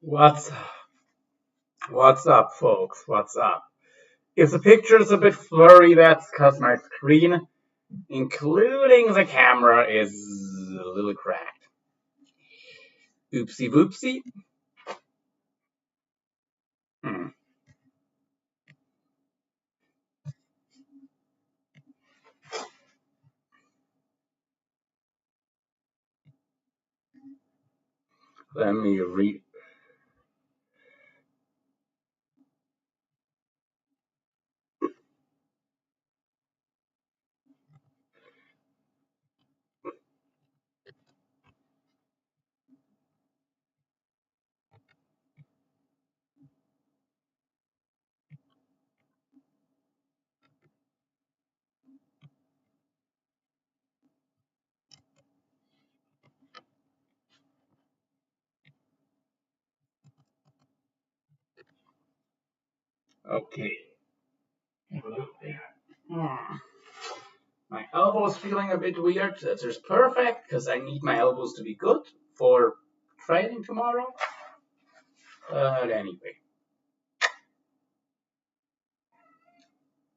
What's what's up, folks? What's up? If the picture's a bit blurry, that's because my screen, including the camera, is a little cracked. Oopsie boopsie. Hmm. Let me read. Okay. Have a look there. My elbow's feeling a bit weird. That is perfect because I need my elbows to be good for training tomorrow. But anyway,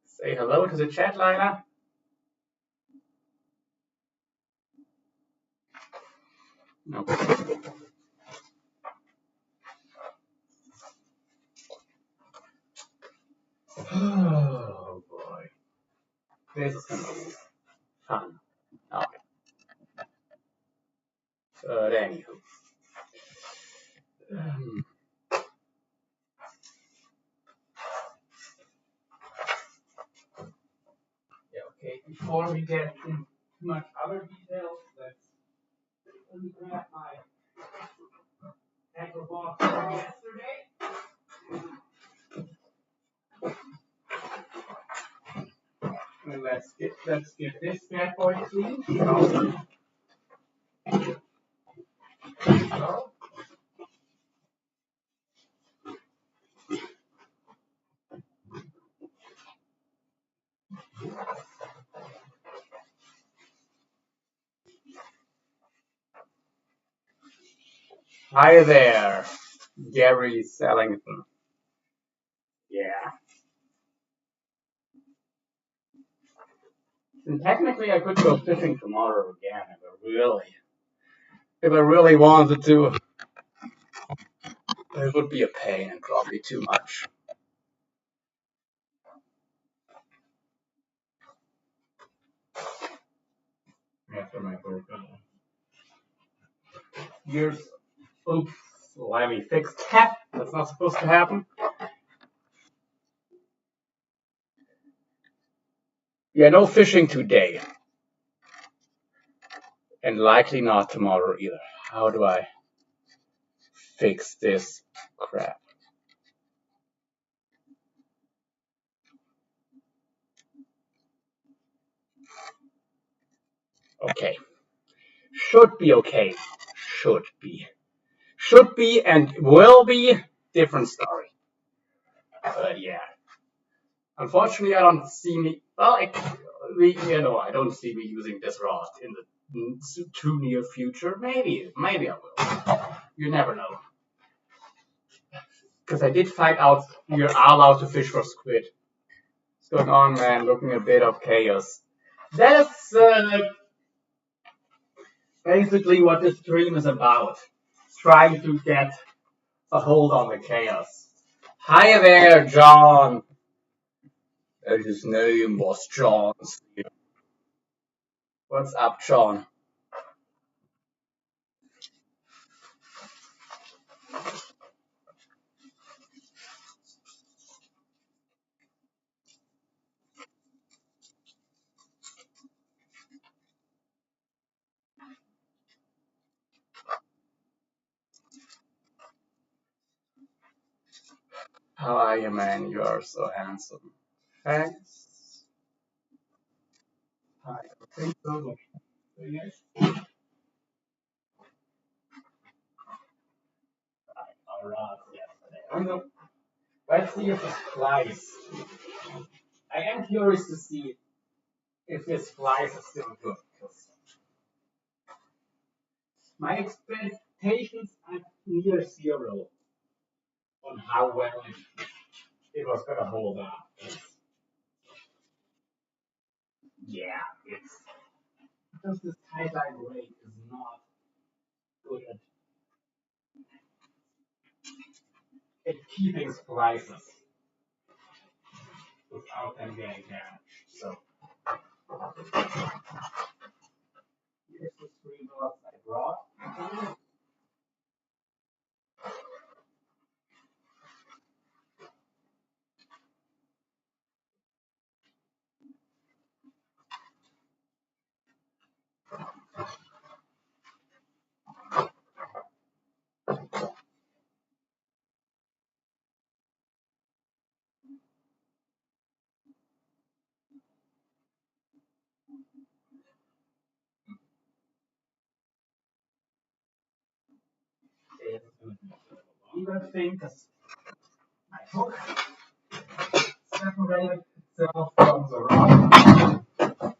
say hello to the chat, Lila. Okay. Oh boy, this is gonna be fun. Okay. But anywho, um, yeah, okay. Before we get into too much other details, let me grab my tackle box from yesterday. And let's get this bad boy clean. So, hi there, Gary Sellington. Yeah. And technically, I could go fishing tomorrow again if I really wanted to. It would be a pain and probably too much. After my workout. Here's, oops, let me fix that. That's not supposed to happen. Yeah, no fishing today. And likely not tomorrow either. How do I fix this crap? Okay. Should be okay. Should be. Should be and will be. Different story. But yeah. Unfortunately, I don't see me. Well, I don't see me using this rod in the too near future. Maybe I will. You never know. Because I did find out you're allowed to fish for squid. What's going on, man? Looking a bit of chaos. That's basically what this stream is about. Trying to get a hold on the chaos. Hi there, John. His name was John. What's up, John? How are you, man? You are so handsome. Thanks. Hi. Thanks so much. Very nice. Alright, yesterday. Let's see if it flies. I am curious to see if this flies is still good. Because my expectations are near zero. on how well it was gonna hold up. Yeah, it's because this tie-dye braid is not good at keeping splices without them getting damaged. So here's the three knots I brought. It's going to be a longer thing because my hook separated itself from the rod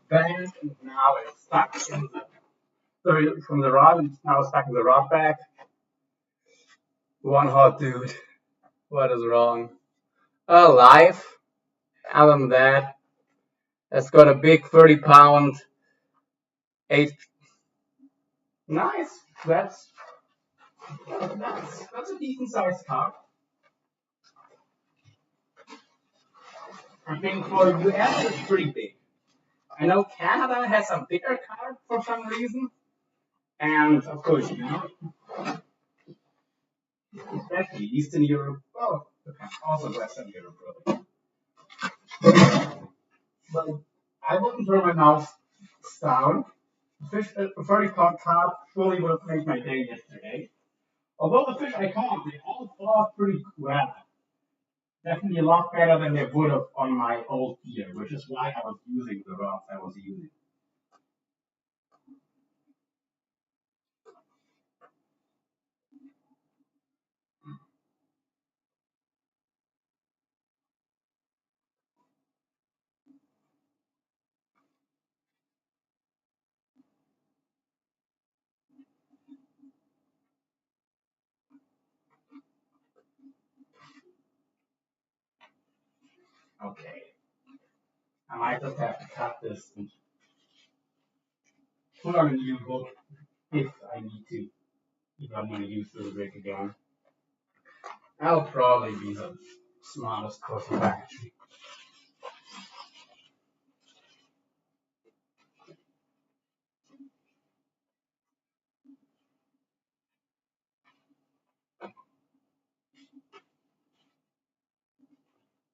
band and now it's stuck in the from the rod and it's now stuck in the rod bag. One hot dude. What is wrong? Alive. Other than that, it's got a big 30-pound 8. Nice. That's a decent sized carp. I think for the US it's pretty big. I know Canada has a bigger carp for some reason. And of course, especially Eastern Europe, well, also Western Europe, really. But I wouldn't turn my mouth down. Fish, a 30-pound carp surely would have made my day yesterday. Although the fish I caught, they all fought pretty well. Definitely a lot better than they would have on my old gear, which is why I was using the rods I was using. Okay. I might just have to cut this and put on a new hook if I need to. If I'm going to use this rig again. I'll probably be the smartest person actually.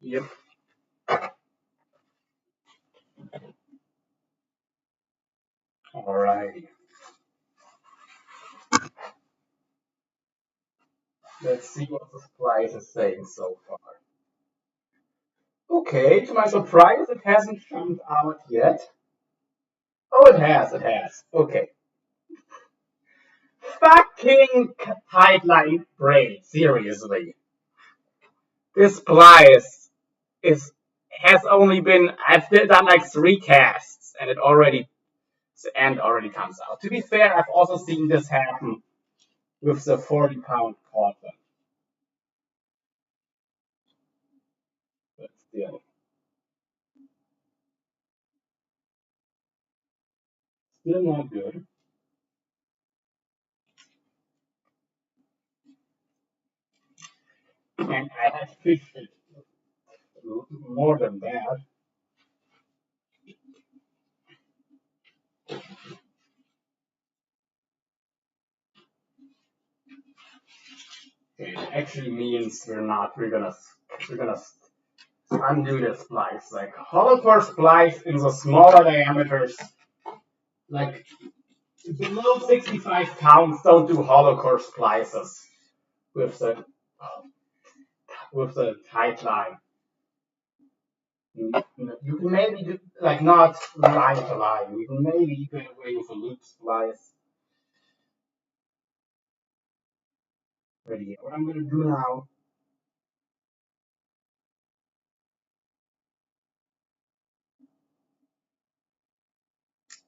Yep. Alrighty. Let's see what the splice is saying so far. Okay, to my surprise, it hasn't jumped out yet. Oh, it has, it has. Okay. Fucking tight line braid, seriously. This splice has only been, I've done like 3 casts and the end already comes out. To be fair, I've also seen this happen with the 40-pound Portland. But still not good. And I have fished it more than that. It actually means we're gonna undo the splice. Like hollow core splice in the smaller diameters, like below 65 pounds, don't do hollow core splices with the tight line. You can maybe do, like not line to line. You can maybe get away with a loop splice. But yeah, what I'm gonna do now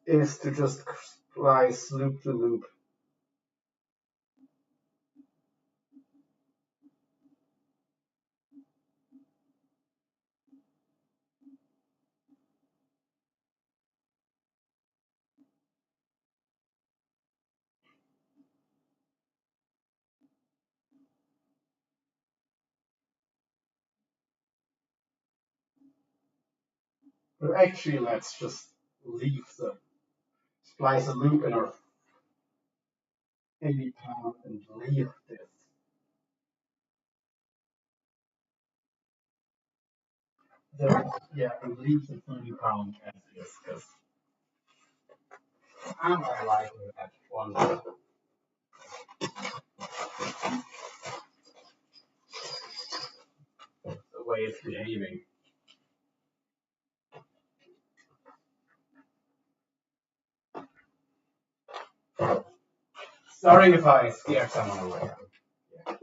is to just splice loop to loop. But actually, let's just splice a loop in our 80 pound and leave this. And leave the 30 pound as is, because I'm not liking that one. The way it's behaving. Sorry if I scared someone away. Yeah.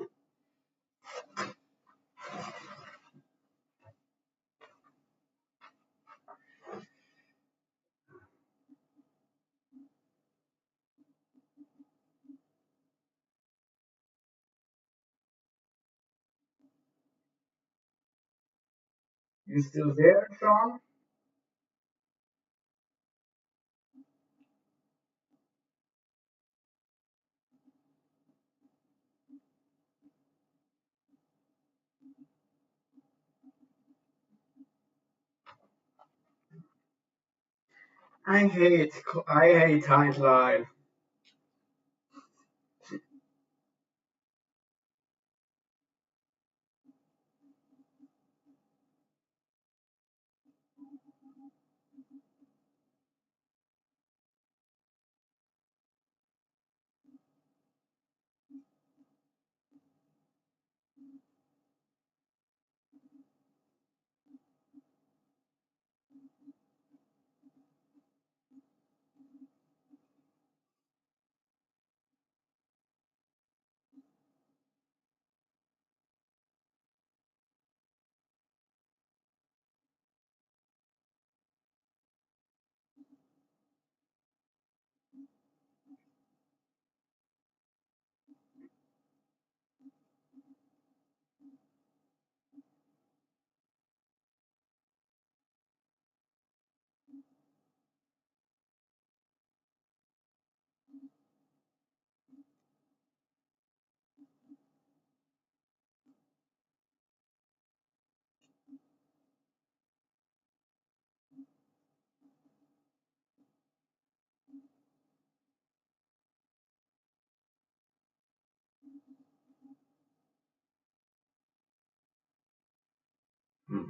You still there, Sean? I hate Timeline. Hmm.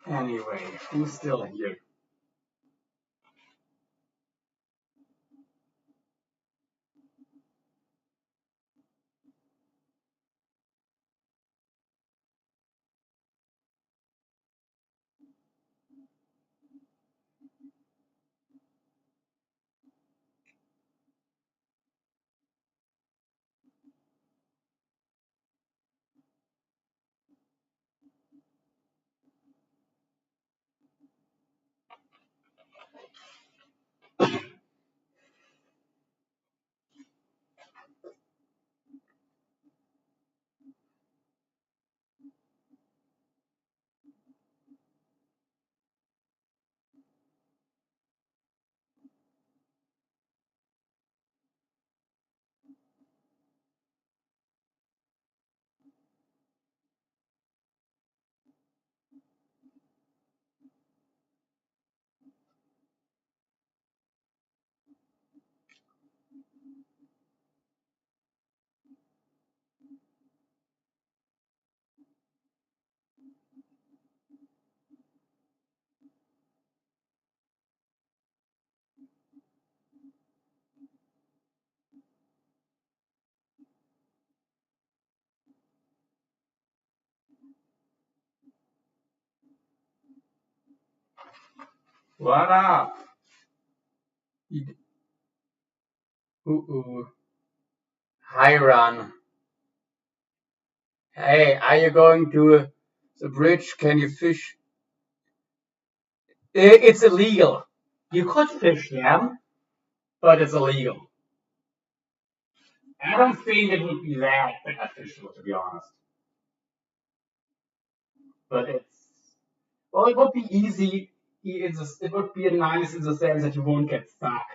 Anyway, who's still here? What up? Ooh. Hi, Ron. Hey, are you going to the bridge? Can you fish? It's illegal. You could fish them, but it's illegal. I don't think it would be that beneficial, to be honest. but well, it would be easy. It would be nice in the sense that you won't get stuck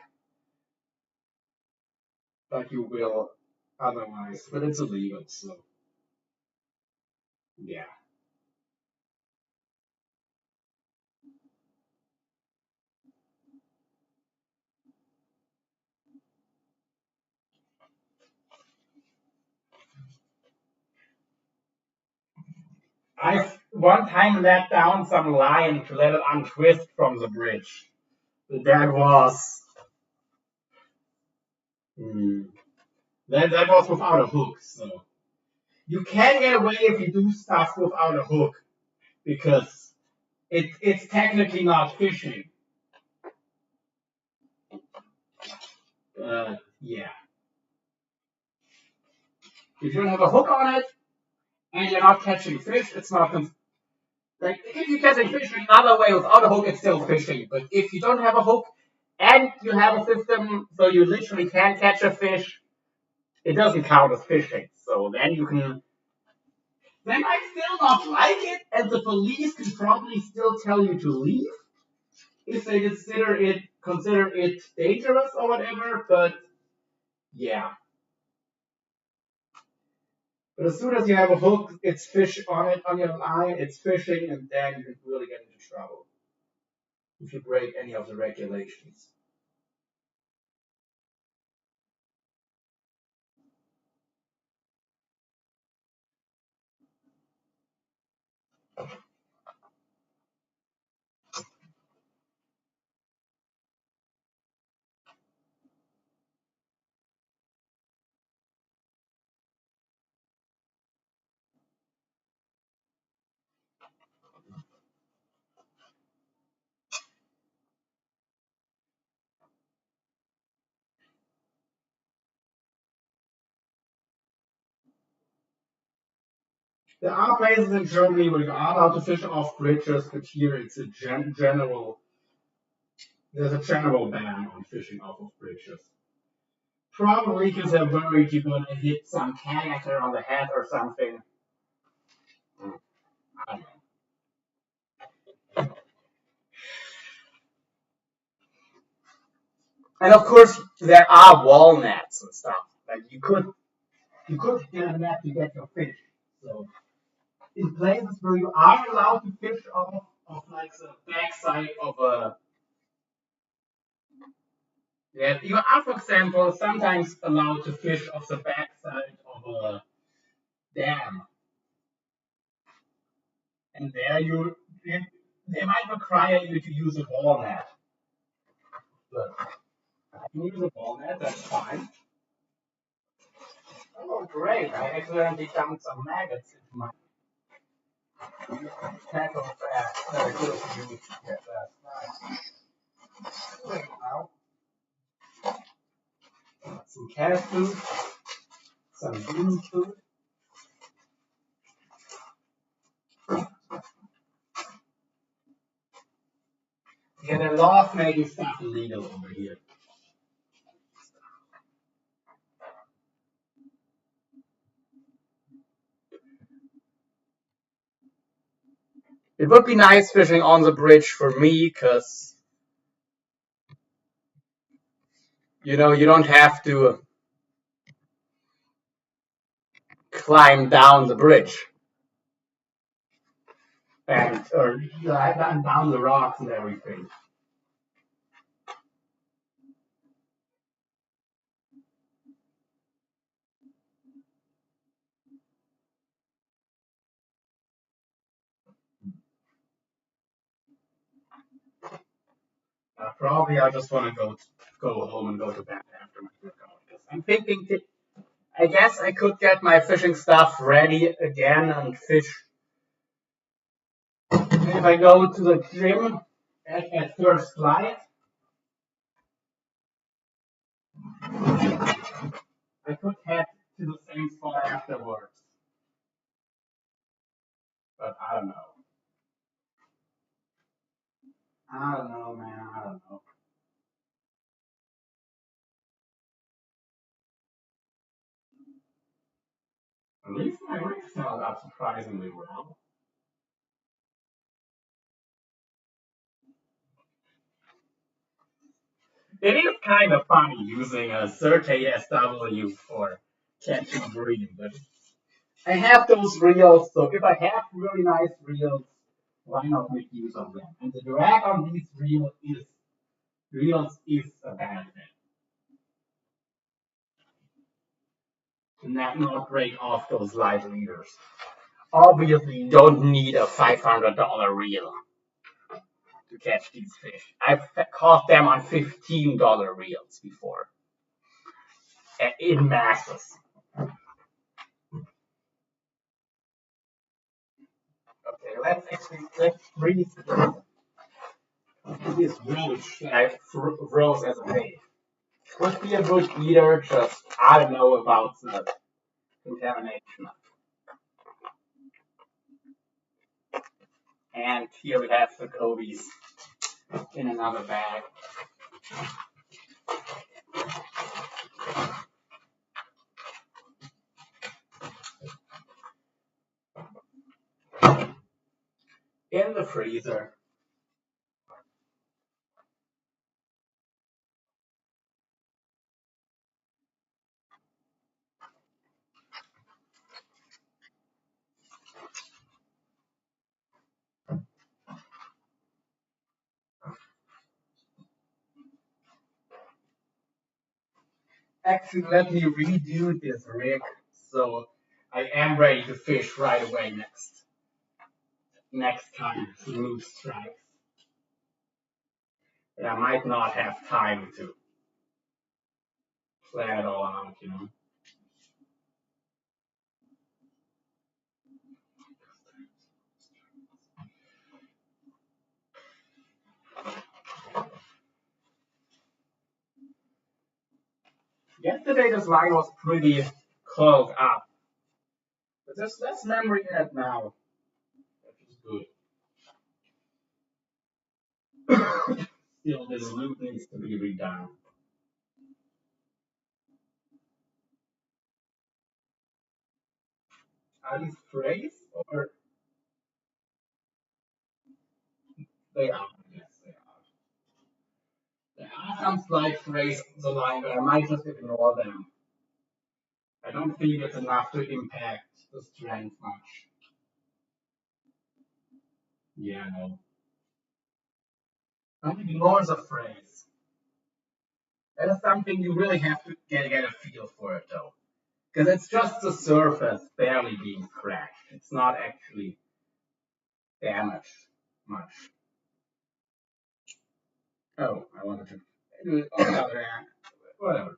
like you will otherwise. But it's illegal, so yeah. I one time let down some line to let it untwist from the bridge. That was mm, that was without a hook. So you can get away if you do stuff without a hook because it's technically not fishing. Yeah, if you don't have a hook on it and you're not catching fish, it's not like if you're catching fish in another way without a hook, it's still fishing. But if you don't have a hook and you have a system so you literally can catch a fish, it doesn't count as fishing. So then you can. They might still not like it, and the police can probably still tell you to leave if they consider it dangerous or whatever. But yeah, but as soon as you have a hook, it's fish on it on your line, it's fishing, and then you can really get into trouble if you break any of the regulations. There are places in Germany where you are allowed to fish off bridges, but here it's a general. There's a general ban on fishing off of bridges. Probably because they're worried you're gonna hit some kayaker on the head or something. Mm, I don't know. And of course, there are wall nets and stuff. Like you could get a net to get your fish. So in places where you are allowed to fish off of like the backside of a yeah, you are for example sometimes allowed to fish off the backside of a dam, and there they might require you to use a wall net. But if you use a wall net, that's fine. Oh great! I accidentally dumped some maggots into my tackle trap that I could have used to get last night. Now, some cat food, some bean food. Yeah, they love making stuff illegal over here. It would be nice fishing on the bridge for me, cause you don't have to climb down the bridge and down the rocks and everything. Probably I just want to go home and go to bed after my workout. Cause I'm thinking, I guess I could get my fishing stuff ready again and fish. If I go to the gym at first light, I could head to the same spot afterwards. But I don't know. I don't know, man. I don't know. At least my rig held up surprisingly well. It is kind of funny using a Surtay SW for catching bream, but I have those reels, so if I have really nice reels, why not make use of them? And the drag on these reels is a benefit. To not break off those live leaders. Obviously, you don't need a $500 reel to catch these fish. I've caught them on $15 reels before, in masses. Okay, let's freeze this roach that I froze as a bait. Could be a good eater, just I don't know about the contamination. And here we have the Kobe's in another bag. In the freezer. Actually, let me redo this rig so I am ready to fish right away next time smooth strikes. But I might not have time to plan it all out. Yesterday this line was pretty close up, but there's less memory in it now, which is good. Still, this loop needs to be redone. Are these frays or they are? Yes, they are. There are some slight frays on the line, but I might just ignore them. I don't think it's enough to impact the strength much. Yeah, no. Don't ignore the frays. That is something you really have to get a feel for it though. Because it's just the surface barely being cracked. It's not actually damaged much. Oh, I wanted to do it on the other hand. Whatever.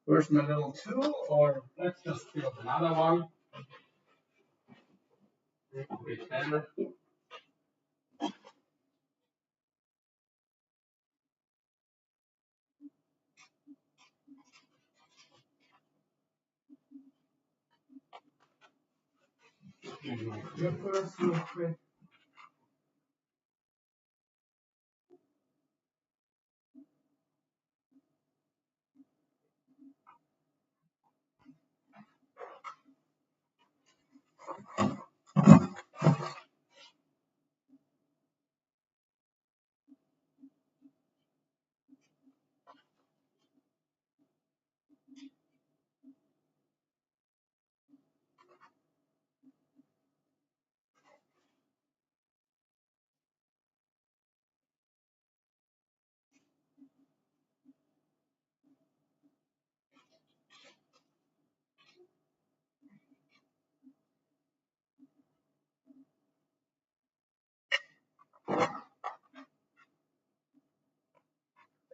Where's my little tool? Or let's just build another one. A bit better. And my clippers real quick.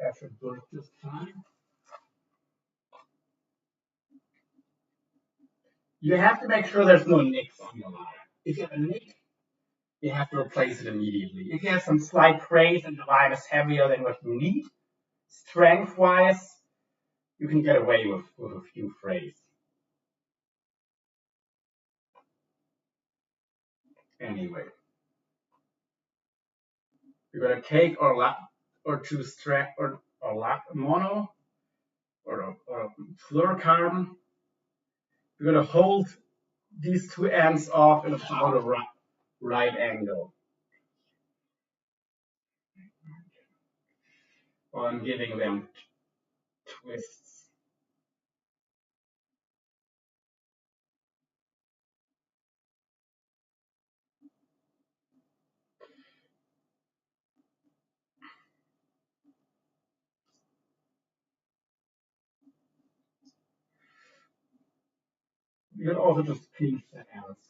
That should work this time. You have to make sure there's no nicks on your line. If you have a nick, you have to replace it immediately. If you have some slight frays and the line is heavier than what you need, strength-wise, you can get away with a few frays. Anyway, you're gonna take or two strap or mono or fluorocarbon. You're gonna hold these two ends off in about a right angle. While I'm giving them twists. You can also just pinch the ends.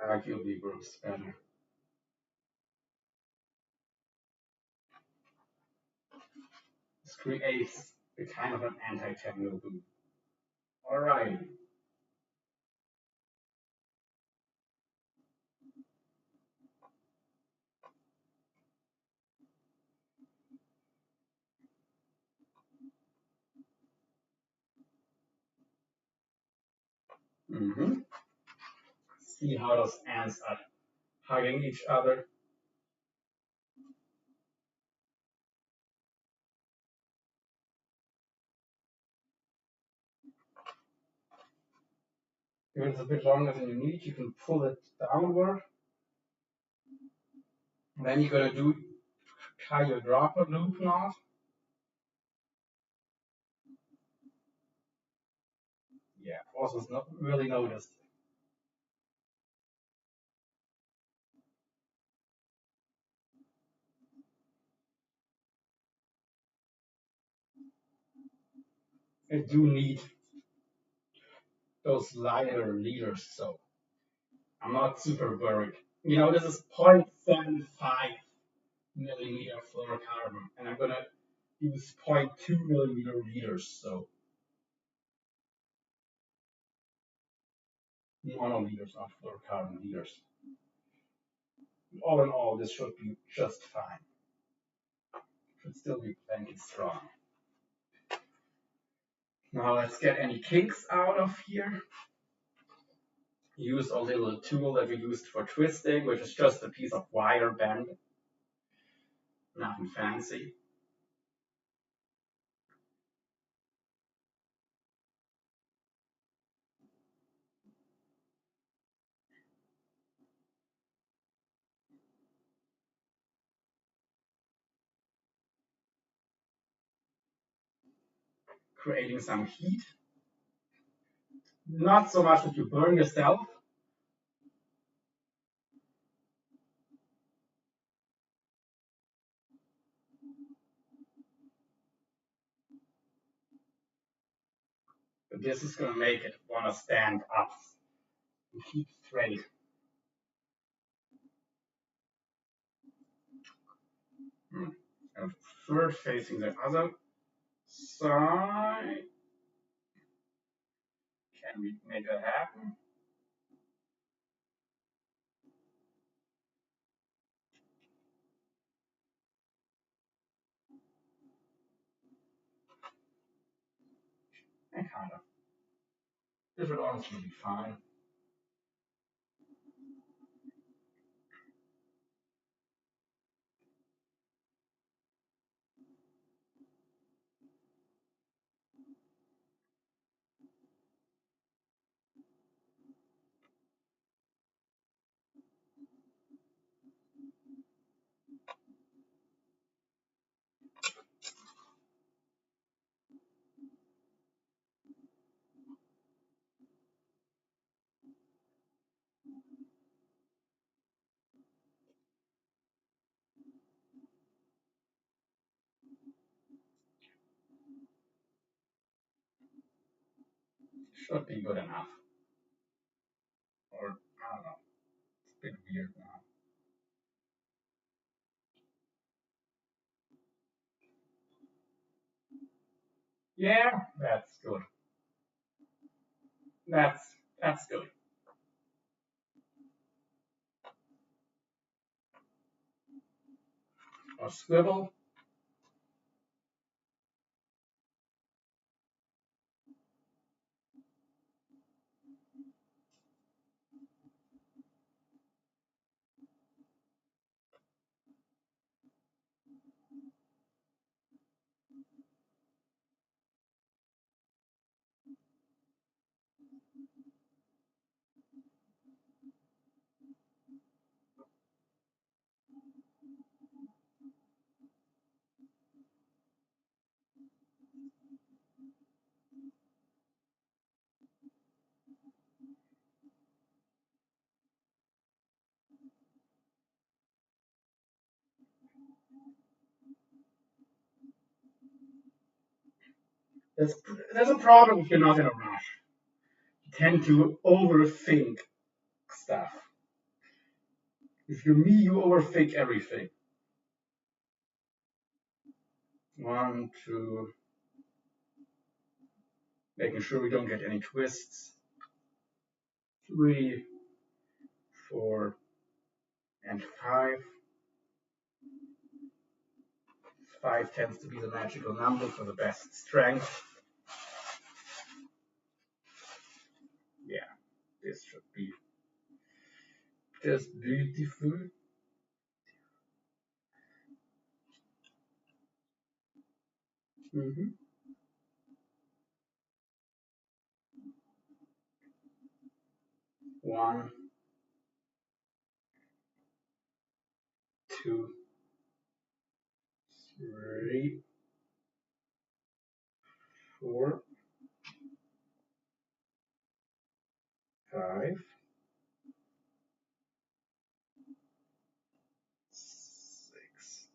Arguably works better. This creates a kind of an anti-tangle boot. Alright. See how those ends are hugging each other. If it's a bit longer than you need, you can pull it downward. And then you're gonna tie your dropper loop knot. Yeah, also it's not really noticed. I do need those lighter leaders, so I'm not super worried. You know, this is 0.75 millimeter fluorocarbon, and I'm gonna use 0.2 millimeter leaders, so monoliters, not fluorocarbon leaders. All in all, this should be just fine. Should still be plenty strong. Now let's get any kinks out of here. Use a little tool that we used for twisting, which is just a piece of wire bend. Nothing fancy. Creating some heat. Not so much that you burn yourself. But this is going to make it want to stand up and keep straight. And third, facing the other side. Can we make that happen? And kind of. This would honestly be fine. Should be good enough. Or, I don't know. It's a bit weird now. Yeah, that's good. That's good. or swivel. There's a problem if you're not in a rush. You tend to overthink stuff. If you're me, you overthink everything. 1, 2, making sure we don't get any twists. 3, 4, and 5. 5 tends to be the magical number for the best strength. Yeah, this should be just beautiful. Mm-hmm. 1, 2, 3, 4, 5, 6.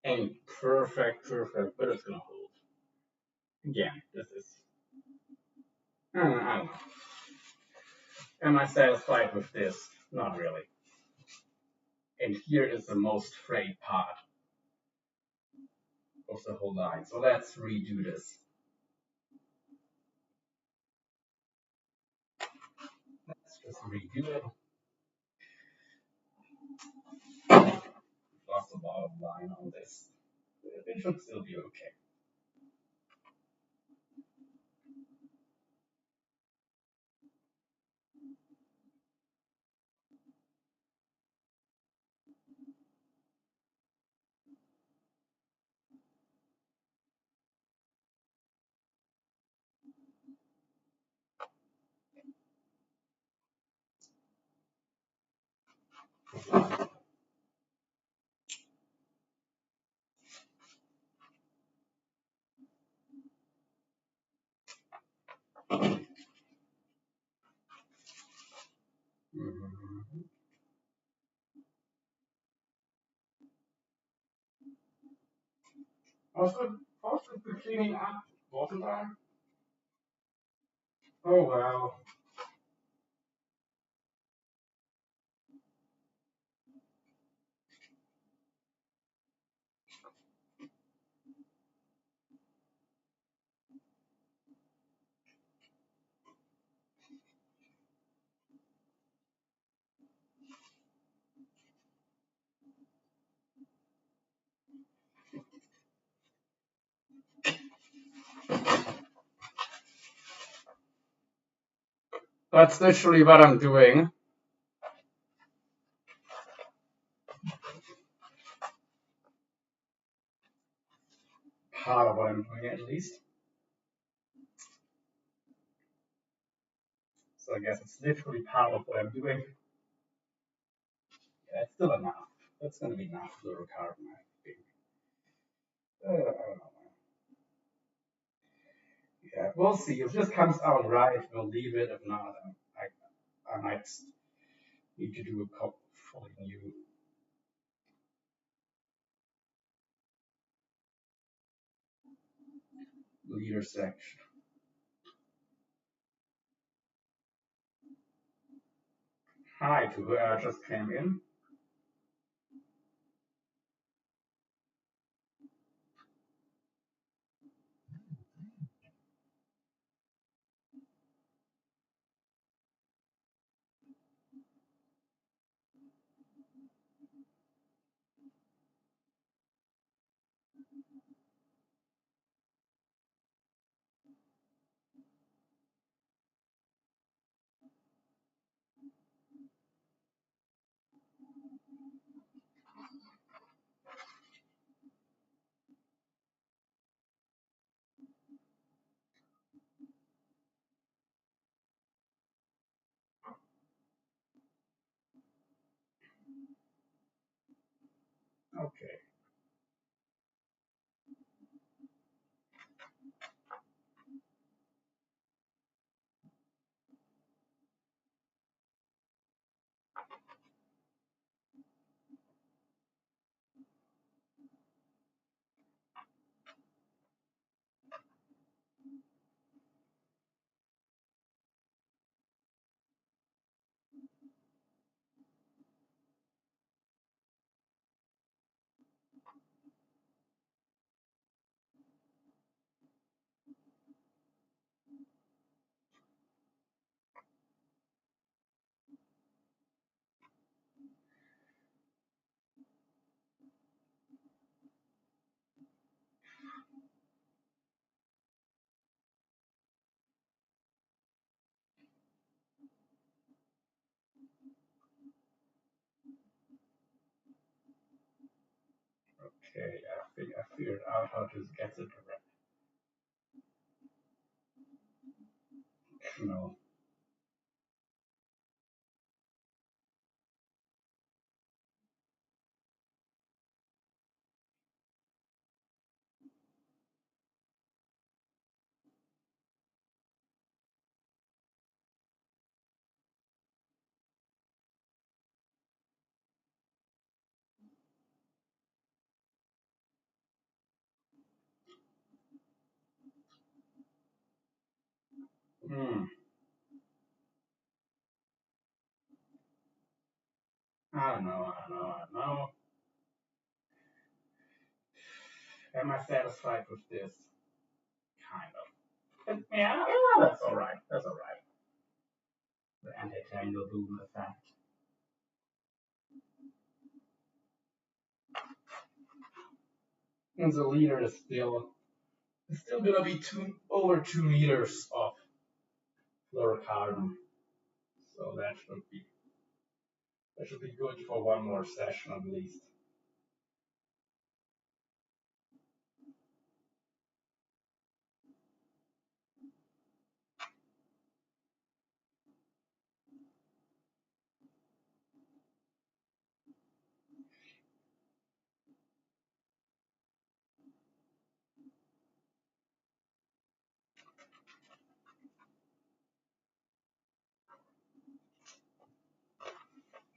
Ain't perfect, but it's gonna hold. Again, this is. I don't know. Am I satisfied with this? Not really. And here is the most frayed part of the whole line. So let's redo this. Let's just redo it. Lost the bottom line on this. It should still be okay. Mm-hmm. Also the cleaning up, wasn't I? Oh wow. That's literally what I'm doing. Part of what I'm doing at least. So I guess it's literally part of what I'm doing. Yeah, it's still enough. That's going to be enough fluorocarbon, I think. I don't know. Yeah, we'll see. If this comes out right, we'll leave it. If not, I might need to do a fully new. leader section. Hi to whoever just came in. Okay. Okay, I think I figured out how to get the directional. Hmm. I don't know. I don't know. I don't know. Am I satisfied with this? Kind of. Yeah, that's all right. That's all right. The anti-tangle boom effect. And the leader is still gonna be over 2 meters of fluorocarbon. So that should be good for one more session at least.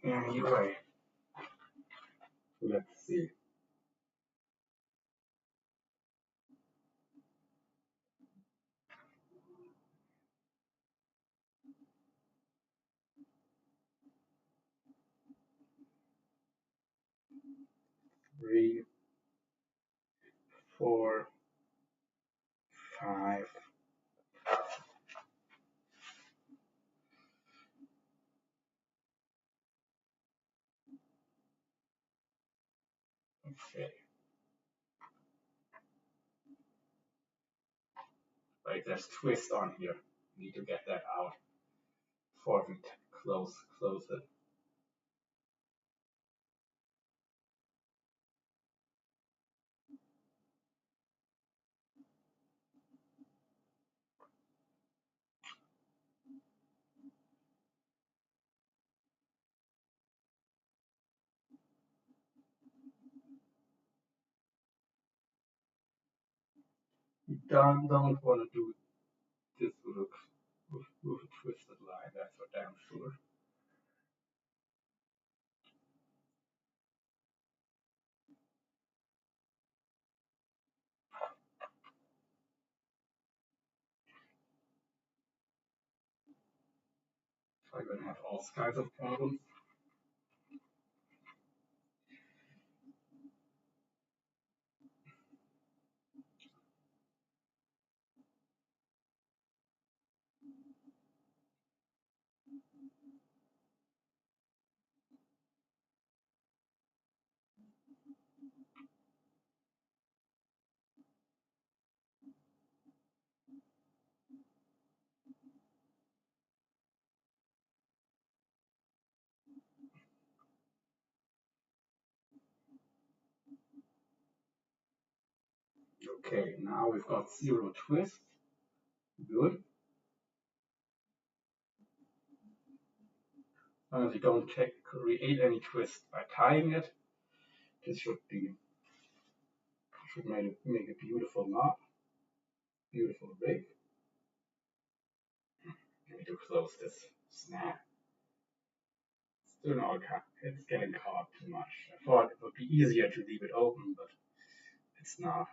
Anyway, let's see. 3, 4, 5. Okay. Wait, there's twist on here. Need to get that out before we close it. You don't want to do this with a twisted line, that's for damn sure. I'm gonna have all kinds of problems. Okay, now we've got zero twist. Good. As long as you don't create any twist by tying it, this should make a beautiful knot, beautiful rig. I need to close this snap. Still not, it's getting caught too much. I thought it would be easier to leave it open, but it's not.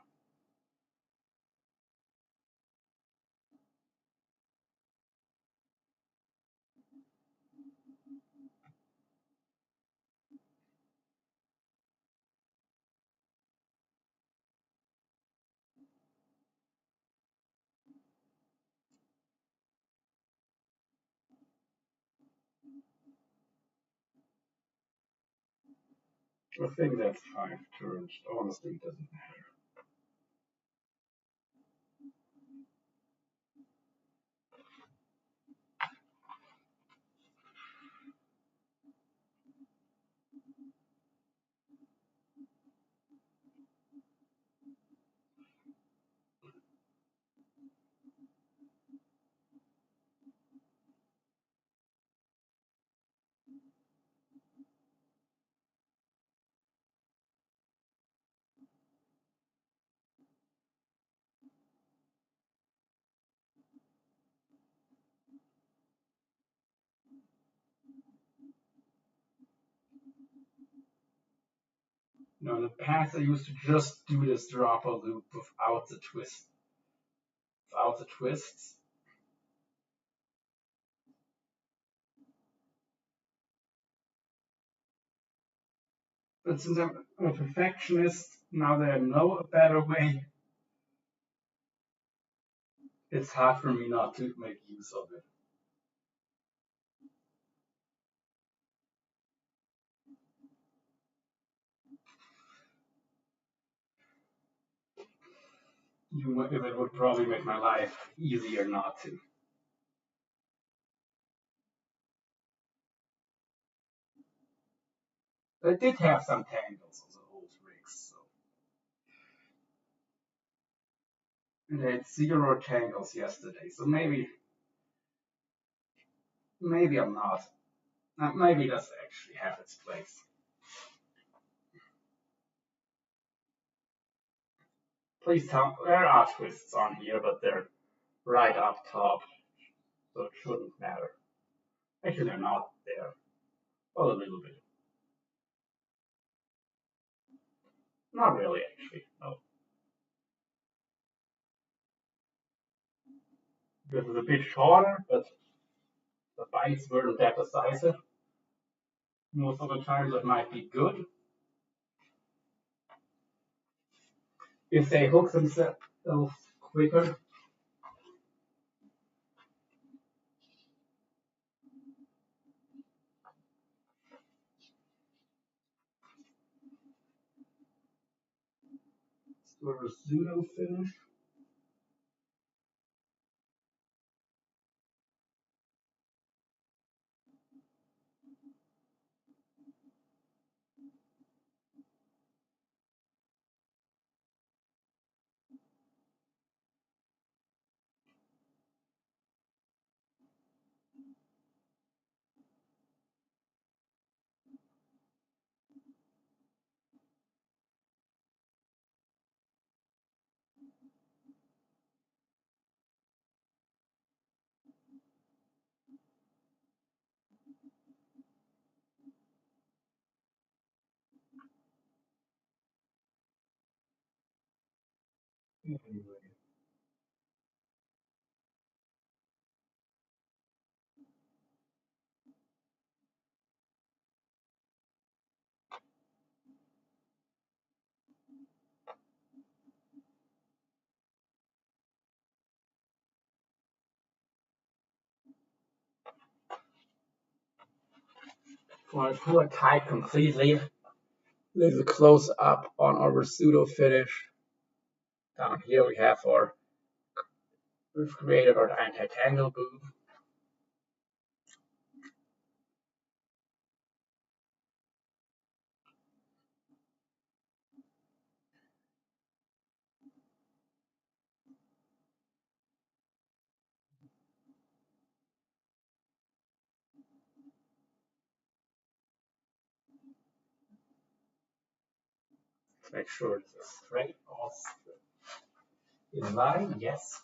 I think that's 5 turns. Honestly, it doesn't matter. In the past I used to just do this dropper loop without the twists. But since I'm a perfectionist, now that I know a better way, it's hard for me not to make use of it. It would probably make my life easier not to. I did have some tangles on the old rigs, so. And I had zero tangles yesterday, so maybe I'm not. Maybe it does actually have its place. Please tell there are twists on here, but they're right up top, so it shouldn't matter. Actually, they're not there. Well, a little bit. Not really, actually. No. This is a bit shorter, but the bites weren't that decisive. Most of the time, that might be good. If they hook themselves quicker, sort of pseudo finish. Anyway. Want to pull it tight completely. Little close up on our pseudo finish. Down here we have we've created our anti-tangle boom. Make sure this is straight, all in line, yes.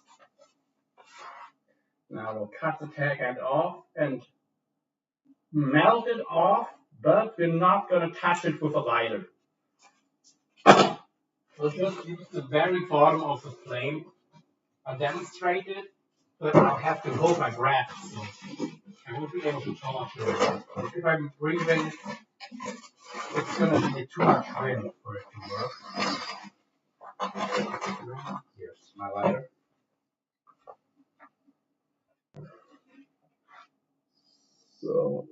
Now we'll cut the tag end off and melt it off, but we're not going to touch it with a lighter. We'll just use the very bottom of the flame. I'll demonstrate it, but I'll have to hold my breath, so I won't be able to talk to it. If I'm breathing, it's going to be too much wind for it to work. Here's my lighter. So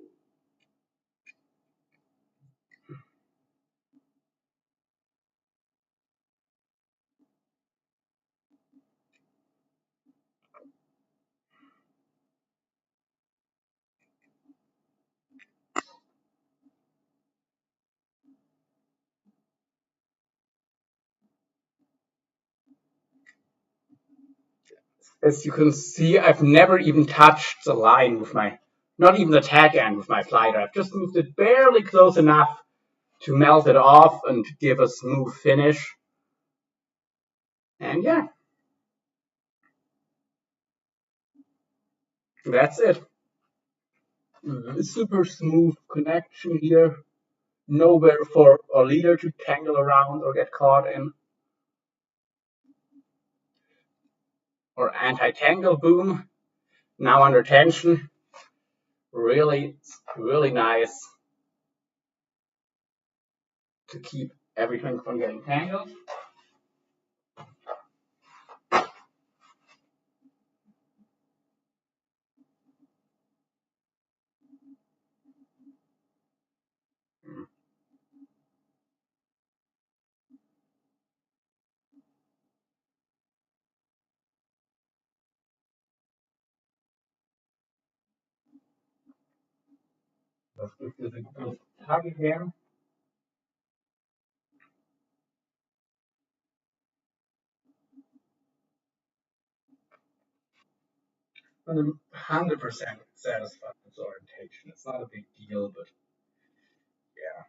as you can see, I've never even touched the line with not even the tag end with my glider. I've just moved it barely close enough to melt it off and give a smooth finish. And yeah, that's it. Super smooth connection here. Nowhere for a leader to tangle around or get caught in. Or anti-tangle boom. Now under tension. Really, really nice to keep everything from getting tangled. Let's give this a good tug again. I'm 100% satisfied with the orientation. It's not a big deal, but yeah.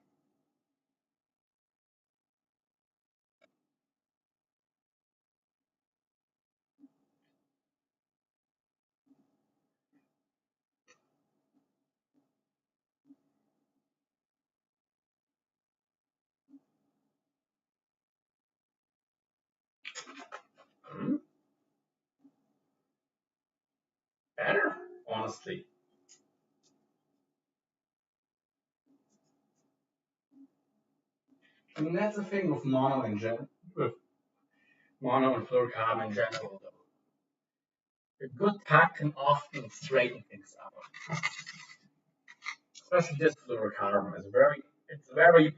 Better, honestly. I mean, that's the thing with with mono and fluorocarbon in general, though. A good pack can often straighten things out. Especially this fluorocarbon it's very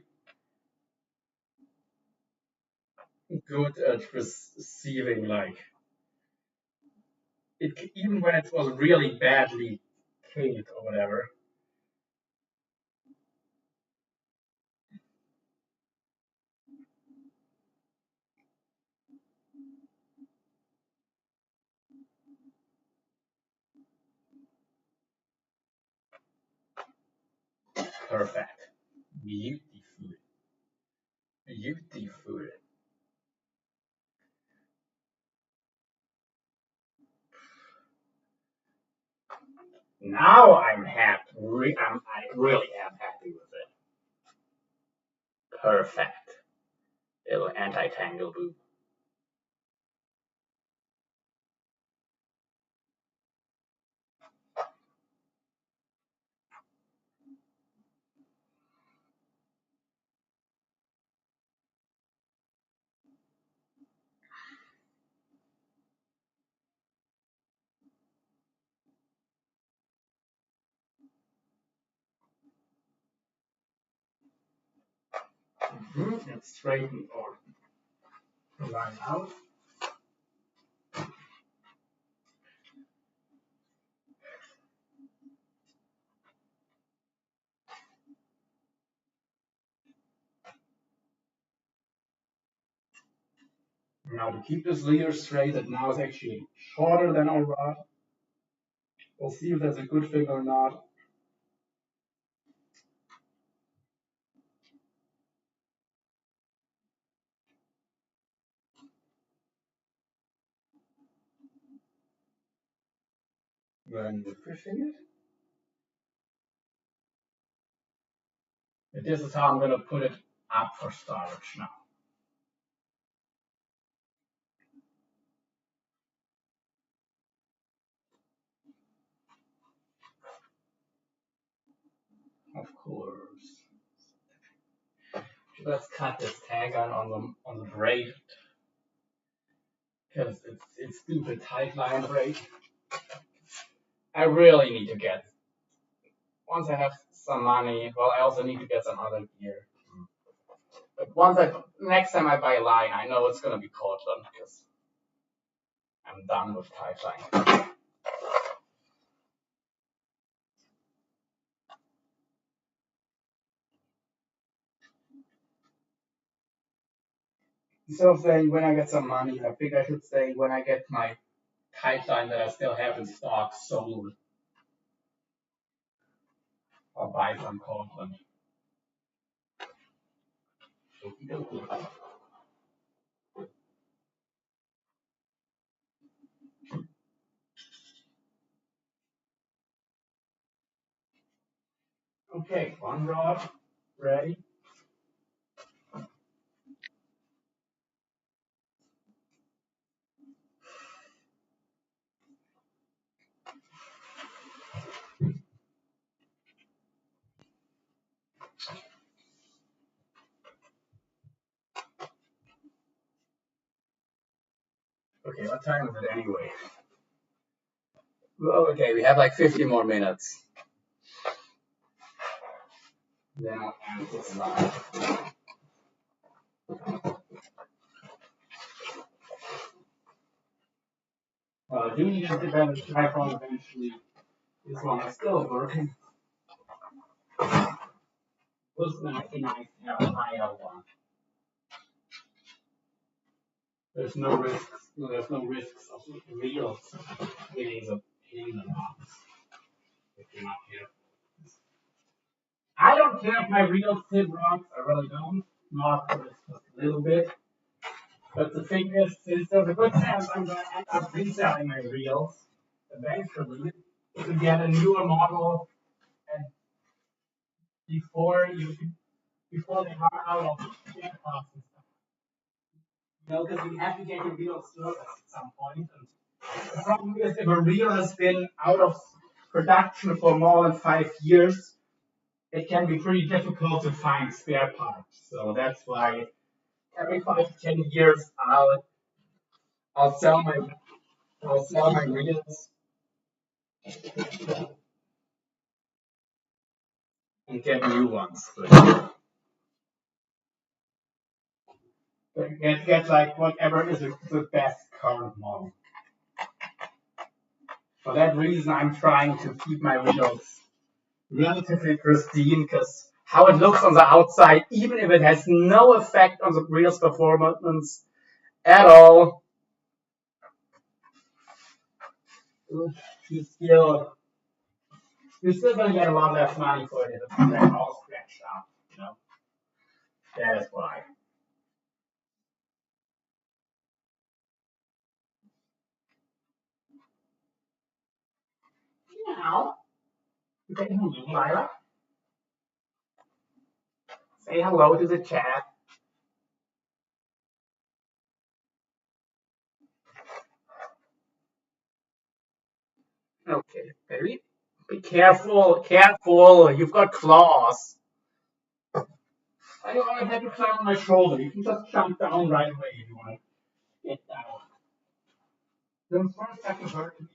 good at receiving, like, even when it was really badly caked or whatever. Perfect. Beautiful. Beautiful. Now I'm happy. I really am happy with it. Perfect. Little anti-tangle boot. And straighten or line out. Now to keep this leader straight, that now is actually shorter than our rod. We'll see if that's a good thing or not. When you're fishing it. And this is how I'm going to put it up for storage now. Of course. Let's cut this tag on the braid because it's stupid tight line braid. I really need to get, once I have some money, well, I also need to get some other gear. But next time I buy a line, I know it's gonna be Cortland because I'm done with tight line. Instead of saying when I get some money, I think I should say when I get my tight line that I still have in stock sold. I'll buy some Cortland. Okay, one rod ready. Okay, what time is it anyway? Well, okay, we have like 50 more minutes. Then I'll end this live. Well, I do need to develop a tripod eventually. This one is still working. It was nice to have a higher one. There's no risks. There's no risks of reels getting the pain in the box if you're not careful. I don't care if my reels hit rocks. I really don't. Not for just a little bit. But the thing is, since there's a good chance I'm going to end up reselling my reels eventually to get a newer model and before they run out of spare parts and stuff. You know, because we have to get your reel serviced at some point. And the problem is if a reel has been out of production for more than 5 years, it can be pretty difficult to find spare parts. So that's why every 5 to 10 years I'll sell my reels and get new ones. Get like whatever is the best current model. For that reason, I'm trying to keep my reels relatively pristine because how it looks on the outside, even if it has no effect on the reel's performance at all, you're still gonna get a lot less money for it if it's all scratched out, you know. That is why. Now, say hello, Lila. Say hello to the chat. Okay, baby. Be careful, careful. You've got claws. I don't want to have you climb on my shoulder. You can just jump down right away if you want to get down. Then first have to hurt me.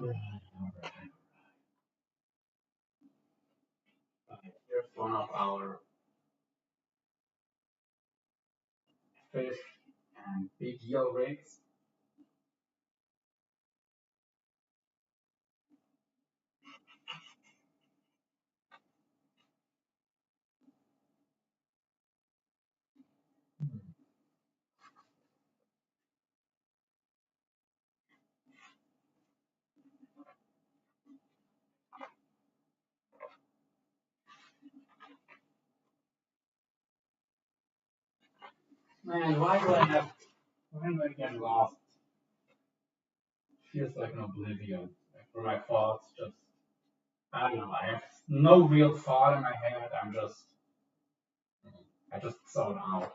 Here's one of our fish and big eel rigs. Man, why do I get lost? Feels like an oblivion. Like for my thoughts, just, I don't know, I have no real thought in my head, I just zone out.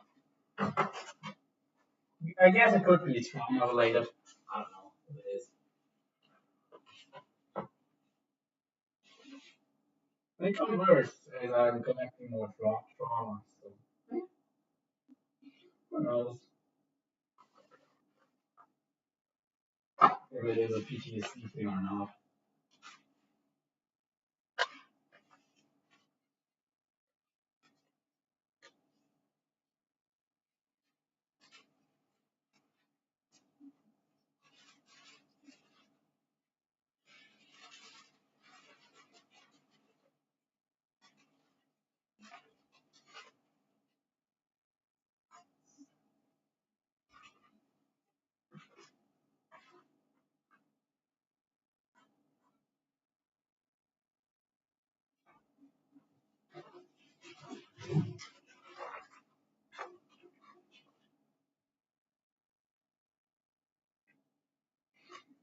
I guess it could be trauma related. I don't know if it is. It got worse as I'm collecting more trauma, so who knows if it is a PTSD thing or not.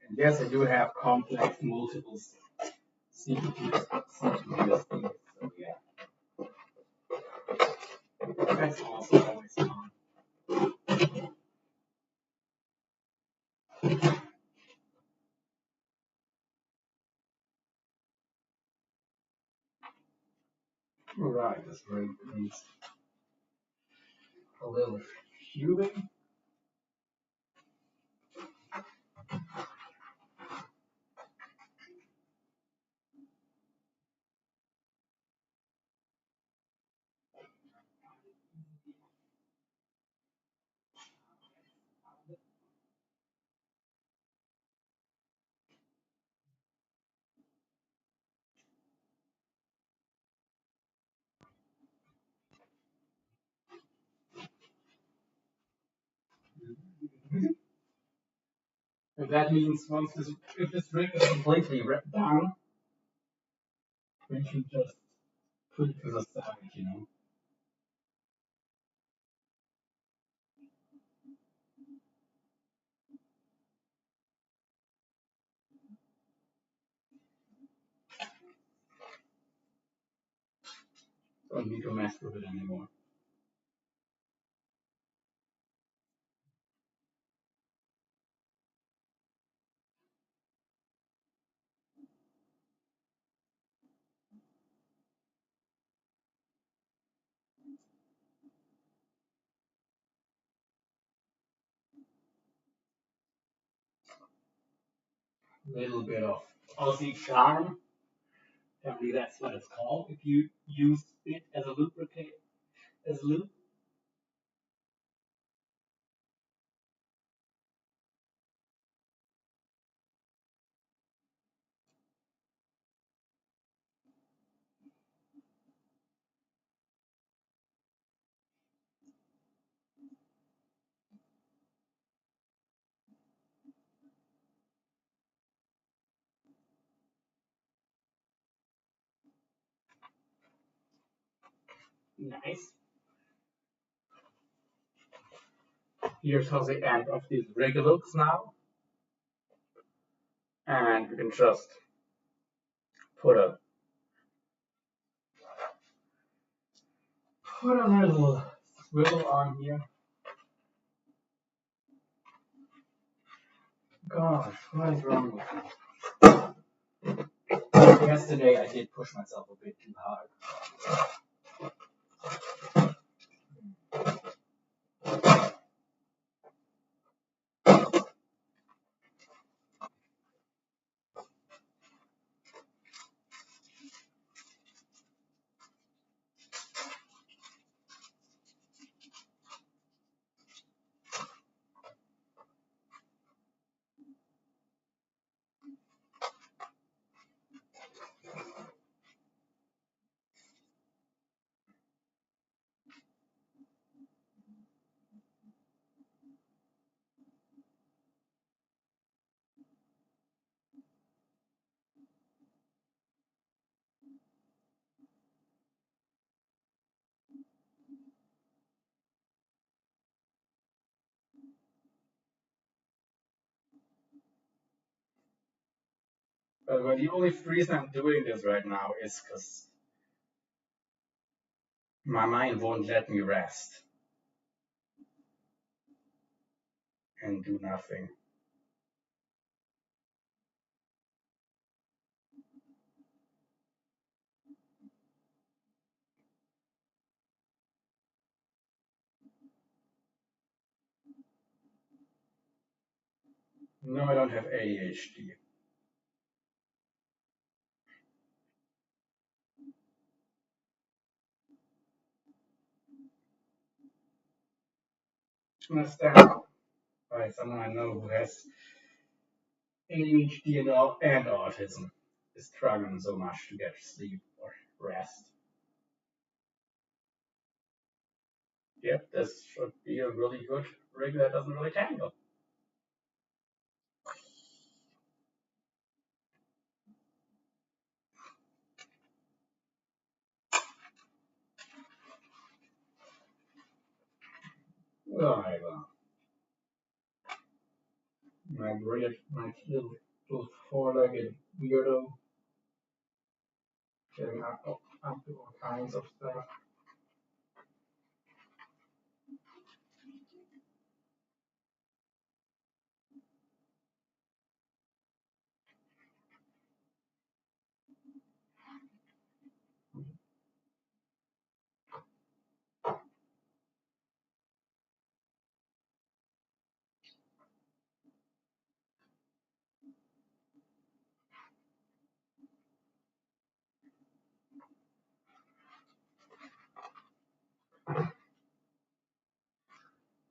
And yes, I do have complex multiple CPUs, so yeah, that's also always fun. Right, this rig needs a little shooting. If that means if this rig is completely ripped down, we can just put it to the side, you know. Don't need to mess with it anymore. Little bit of Aussie charm. Apparently that's what it's called if you use it as a lubricant, as lube. Nice. Here's how the end of this rig looks now. And we can just put a little swivel on here. Gosh, what is wrong with me? Yesterday I did push myself a bit too hard. But the only reason I'm doing this right now is because my mind won't let me rest and do nothing. No, I don't have ADHD. Understand by someone I know who has ADHD and autism is struggling so much to get sleep or rest. Yep, this should be a really good rig that doesn't really tangle. Oh my god. My little four-legged weirdo getting up to all kinds of stuff.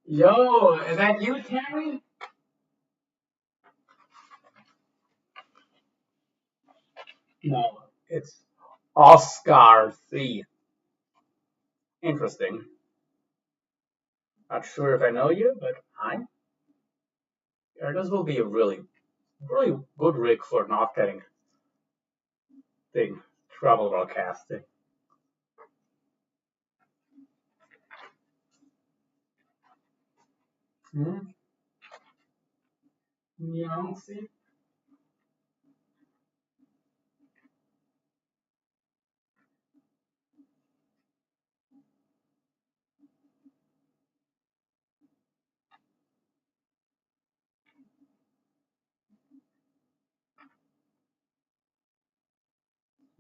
Yo, is that you, Terry? No, it's Oscar C. Interesting. Not sure if I know you, but hi. Yeah, this will be a really good rig for not getting trouble while casting. Hmm? Nuancy?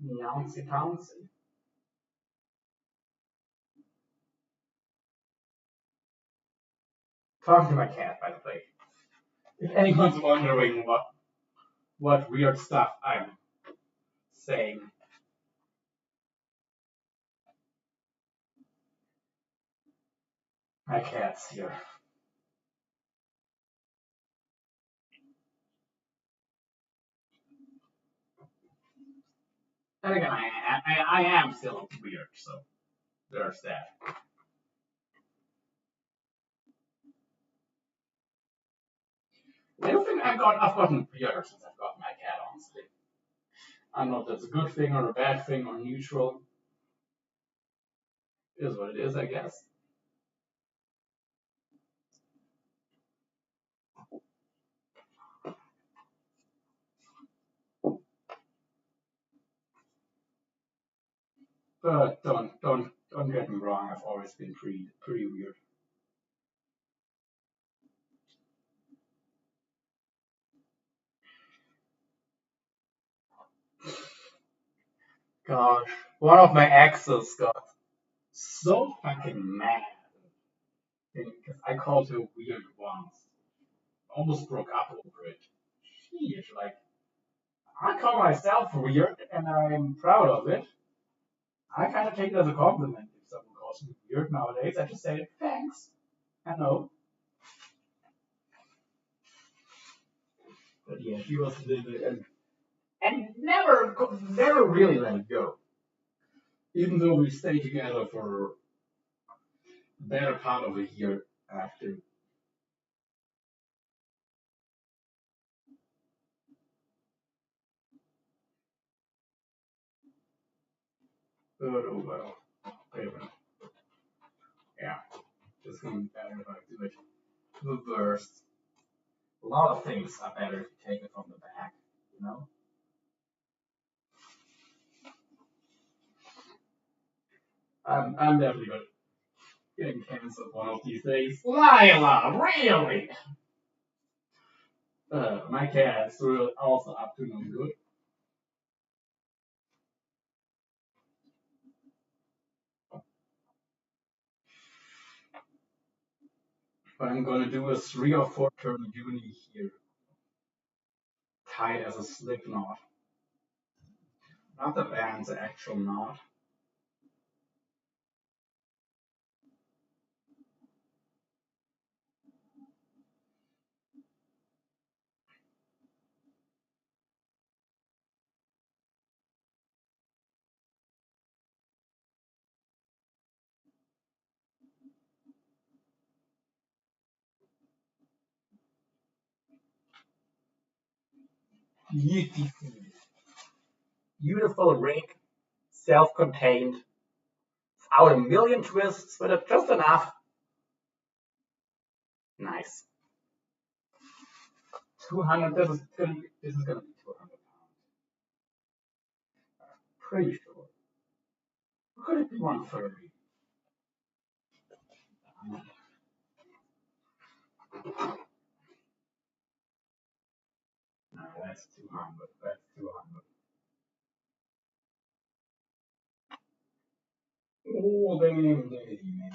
Nuancy Pouncy. Talking to my cat, by the way. If anyone's wondering what weird stuff I'm saying, my cat's here. And again, I am still weird, so there's that. I don't think I've gotten weirder since I've got my cat, honestly. I don't know if that's a good thing or a bad thing or neutral. It is what it is, I guess. But don't get me wrong. I've always been pretty weird. Gosh, one of my exes got so fucking mad because I called her weird once. Almost broke up over it. Sheesh, like I call myself weird and I'm proud of it. I kind of take it as a compliment if someone calls me weird nowadays. I just say thanks. I know. But yeah, she was and never really let it go. Even though we stayed together for the better part of a year after. But oh well. Wait a minute. Yeah, it's gonna be better if I do it reversed. A lot of things are better if you take it from the back, you know? I'm definitely getting cancelled one of these days. Lila, really? My cat's really also up to no good. But I'm gonna do a 3 or 4 turn uni here, tied as a slip knot. Not the band's actual knot. Beautiful. Beautiful rig, self-contained, without a million twists, but just enough. Nice. 200. This is gonna be 200 pounds. Pretty sure. Could it be 130? No, that's 200. That's 200. Oh, damn, damn.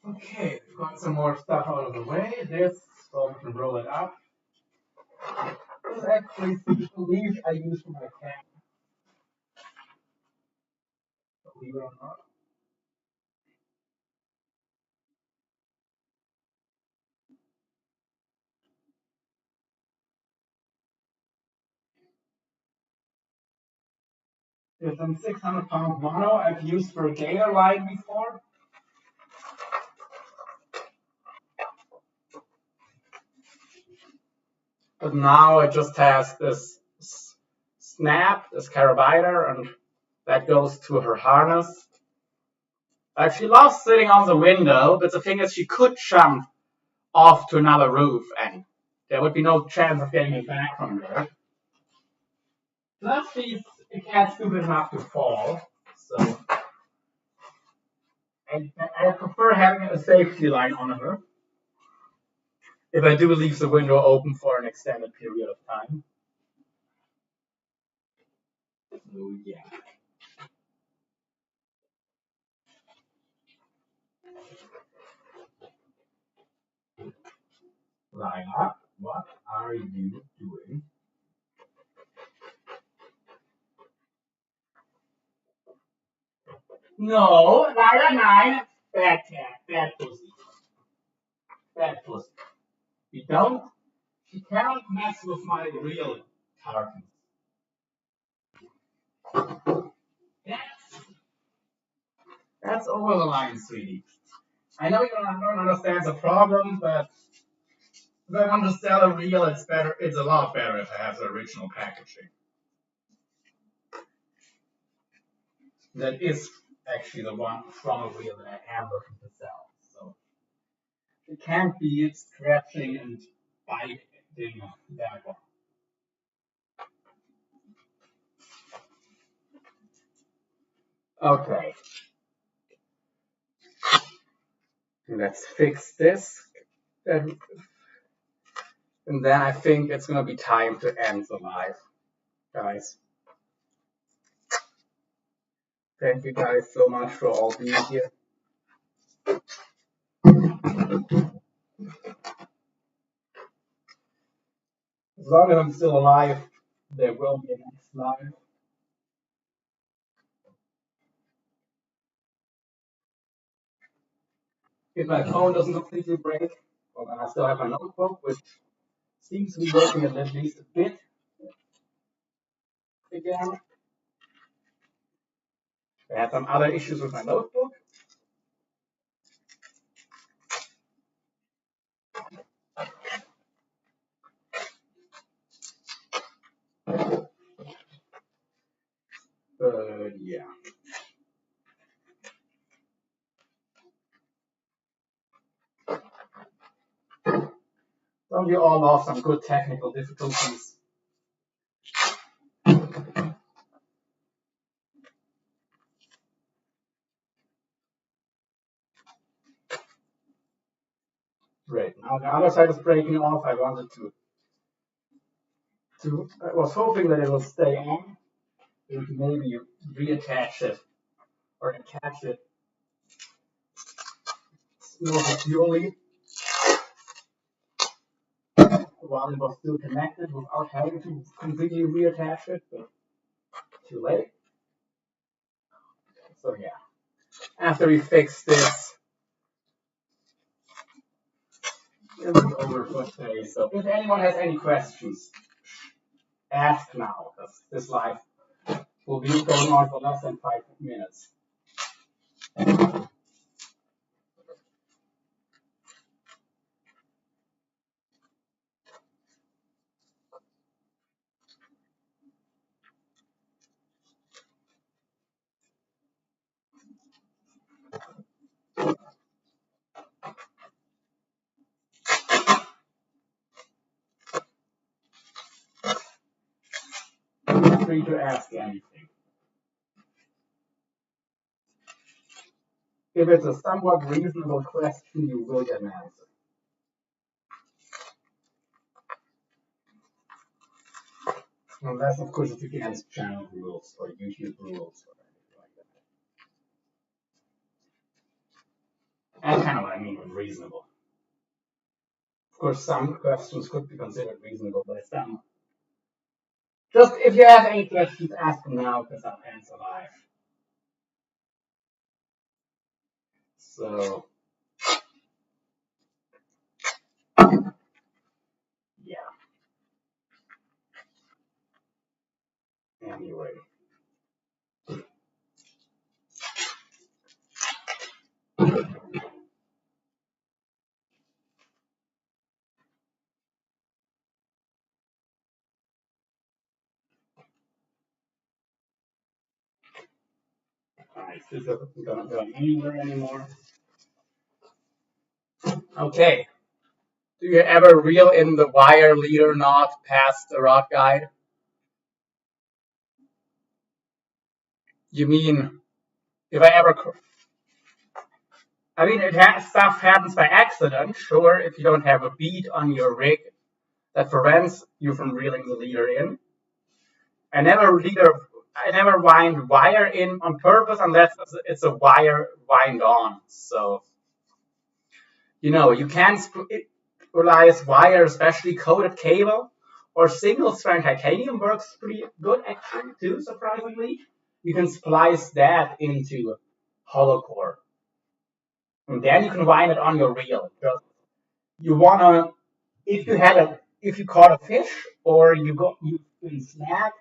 Okay, got some more stuff out of the way. This, so we can roll it up. This is actually the leaf I use for my cat. Believe it or not. There's some 600-pound mono I've used for a gator line before. But now it just has this snap, this carabiner, and that goes to her harness. She loves sitting on the window, but the thing is she could jump off to another roof and there would be no chance of getting it back from there. Plus she's a cat stupid enough to fall, so I prefer having a safety line on her if I do leave the window open for an extended period of time. So yeah. Lila, what are you doing? No, Lila 9. Bad cat, bad pussy. Bad pussy. She cannot mess with my real cartons. That's, that's over the line, sweetie. I know you don't understand the problem, but if I want to sell a reel, it's better. It's a lot better if I have the original packaging. That is actually the one from a reel that I am looking to sell. So it can't be scratching and biting that one. Okay. Let's fix this. And then I think it's gonna be time to end the live, guys. Thank you guys so much for all being here. As long as I'm still alive, there will be a next live. If my phone doesn't completely break, well, then I still have my notebook, which seems to be working at least a bit again. I had some other issues with my notebook. Don't we all love some good technical difficulties? Great. Now the other side is breaking off. I was hoping that it will stay on. We could maybe reattach it or attach it more securely while it was still connected without having to completely reattach it, but too late. So yeah, after we fix this, it'll be over for today. So if anyone has any questions, ask now, because this live will be going on for less than 5 minutes. Feel free to ask anything. If it's a somewhat reasonable question, you will get an answer. Unless, of course, it's against channel rules or YouTube rules or anything like that. That's kind of what I mean with reasonable. Of course, some questions could be considered reasonable by some. Just if you have any questions, ask them now because I'll answer live. So, yeah. Anyway. Alright, this isn't going to go anywhere anymore. Okay. Do you ever reel in the wire leader knot past the rod guide? You mean, if I ever... I mean, stuff happens by accident, sure, if you don't have a bead on your rig that prevents you from reeling the leader in. I never wind wire in on purpose unless it's a wire wind on. So, you can utilize wire, especially coated cable, or single strand titanium works pretty good actually too, surprisingly. You can splice that into hollow core. And then you can wind it on your reel. You wanna, if you caught a fish or you've been snagged,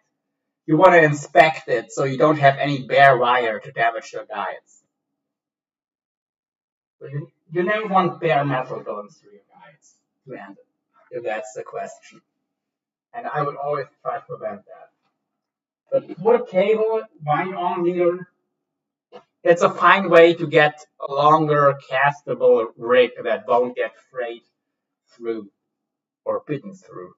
you want to inspect it so you don't have any bare wire to damage your guides. So you never want bare metal going through your guides to end it, if that's the question. And I would always try to prevent that. But put a cable, wind on leader. It's a fine way to get a longer castable rig that won't get frayed through or bitten through.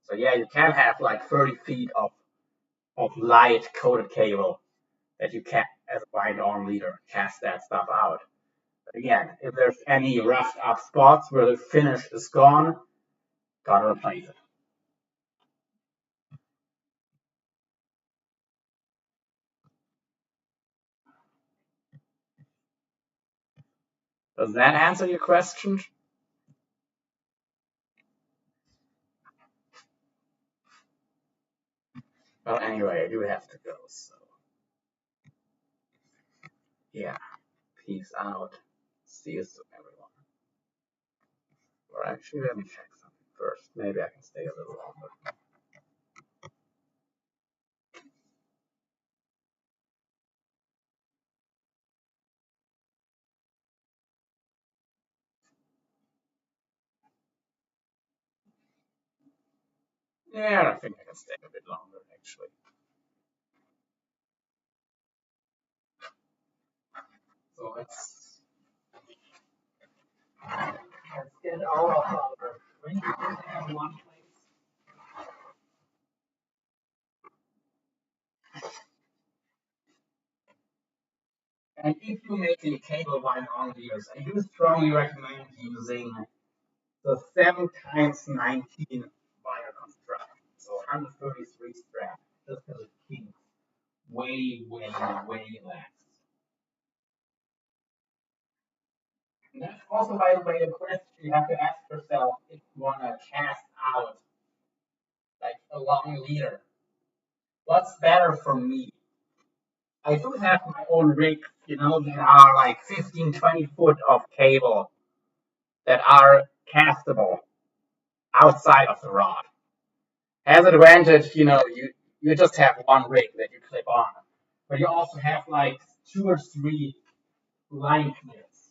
So yeah, you can have like 30 feet of light coated cable that you can, as a wind on leader, cast that stuff out. But again, if there's any roughed up spots where the finish is gone, gotta replace it. Does that answer your question? Well, anyway, I do have to go, so yeah, peace out. See you soon, everyone. Or actually, let me check something first. Maybe I can stay a little longer. Yeah, I think I can stay a bit longer, actually. So let's get get all of our drinks in one place. And if you're making cable wire on leaders, I do strongly recommend using the 7 times 19 wire construction. So 133 strap, just because it kinks way less. And that's also, by the way, a question you have to ask yourself if you want to cast out like a long leader. What's better for me? I do have my own rigs, that are like 15, 20 foot of cable that are castable outside of the rod. Has an advantage, you just have one rig that you clip on, but you also have like 2 or 3 line clips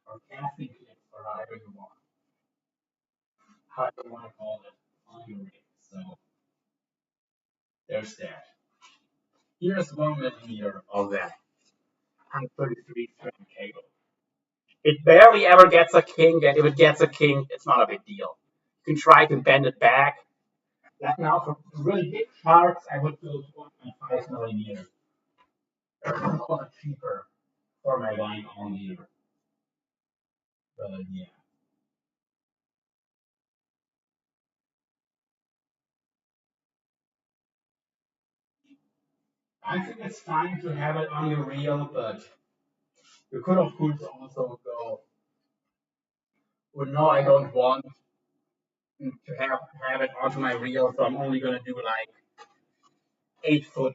or casting clips or however you want to call it on your rig. So there's that. Here's 1 millimeter of that 133 strand cable. It barely ever gets a kink, and if it gets a kink, it's not a big deal. You can try to bend it back. Like now, for really big sharks, I would go to 1.5 millimeters. They're a lot cheaper for my line on leader. But yeah. I think it's fine to have it on your reel, but you could of course also go, well, no, I don't want to have it onto my reel, so I'm only gonna do like 8 foot,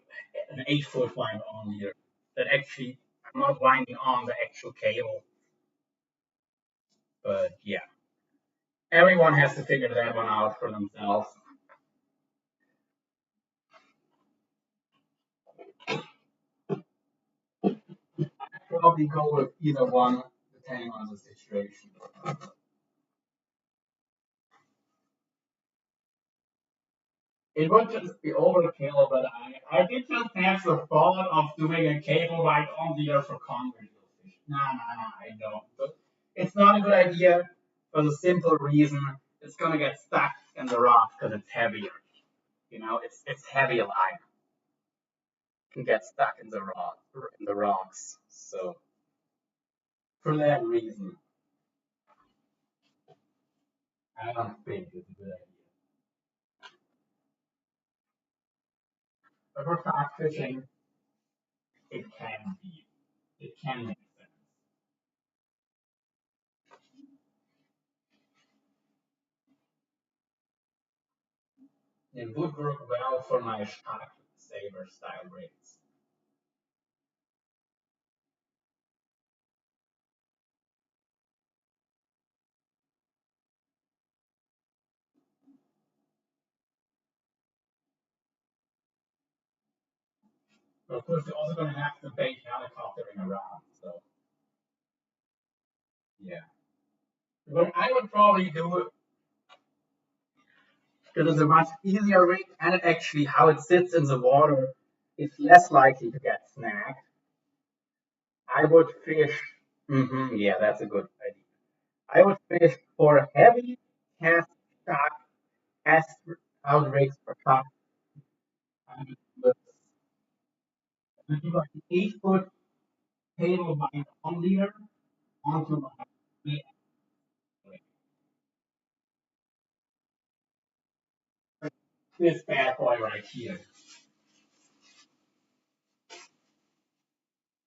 an 8 foot line on leader. That actually, I'm not winding on the actual cable, but yeah. Everyone has to figure that one out for themselves. Probably go with either one, depending on the situation. It would just be overkill, but I did just have the thought of doing a cable ride on the air for conversational fish. No, I don't. But it's not a good idea for the simple reason it's gonna get stuck in the rock because it's heavier. It's heavy line. It can get stuck in the rocks. So for that reason, I don't think it's a good idea. But for fast fishing, it can be. It can make sense. It would work well for my shark saber style rigs. But of course, you're also going to have to bait helicoptering around. So, yeah. What I would probably do it because it's a much easier rig, and it actually, how it sits in the water is less likely to get snagged. I would fish. Yeah, that's a good idea. I would fish for heavy cast shark cast out rigs for shark. I would do like an 8 foot cable by one leader onto my rig. This bad boy right here.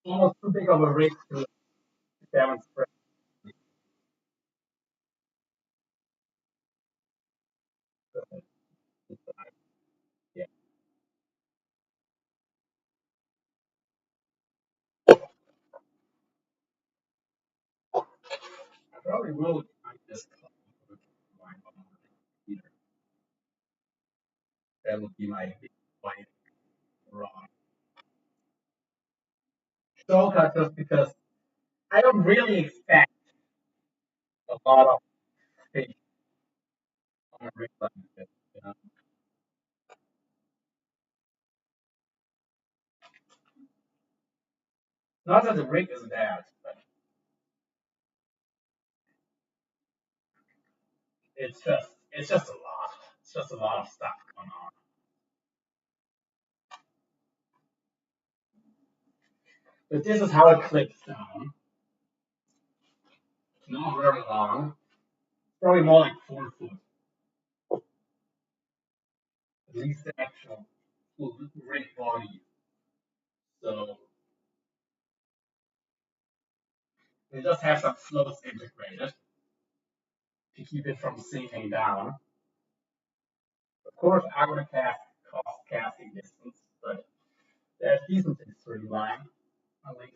Almost too big of a rig to demonstrate. Yeah, I probably will try this either. That would be my big white rod. Showcut just because I don't really expect a lot of fish on a rig like this. You know? Not that the rig is bad, but it's just a lot. It's just a lot of stuff going on. But this is how it clips down. It's not very long. Probably more like 4 foot. At least the actual full rig body. So we just have some floats integrated to keep it from sinking down. Of course, I'm going to cost casting distance, but there's decent streamline, at least.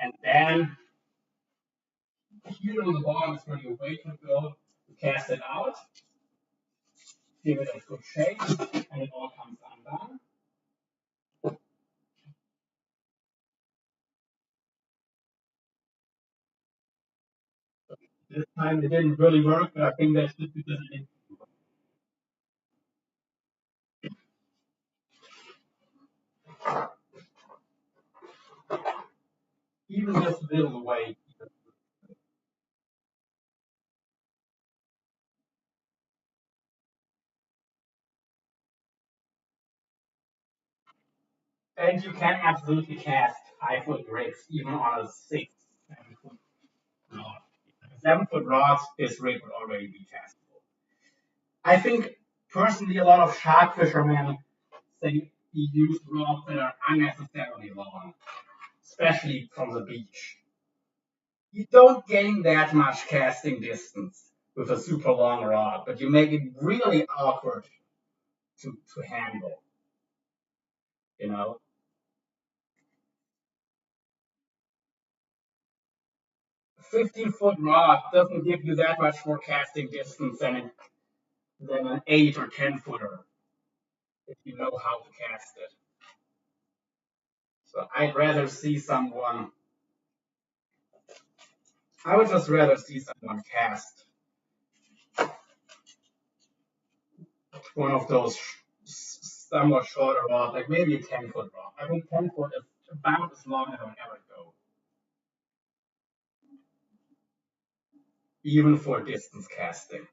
And then here on the bottom is where your weight would go. You cast it out, give it a good shake, and it all comes undone. This time it didn't really work, but I think that's just because it didn't. Even just little weight. And you can absolutely cast 5 foot rigs, even on a 6, 7 foot rod. A 7 foot rod, this rig would already be castable. I think personally, a lot of shark fishermen say you use rods that are unnecessarily long, especially from the beach. You don't gain that much casting distance with a super long rod, but you make it really awkward to handle. You know, 15-foot rod doesn't give you that much more casting distance than an 8 or 10 footer if you know how to cast it. So I'd rather see someone. I would just rather see someone cast one of those somewhat shorter rods, like maybe a 10-foot rod. I think 10 foot is about as long as I'll ever go, even for distance casting.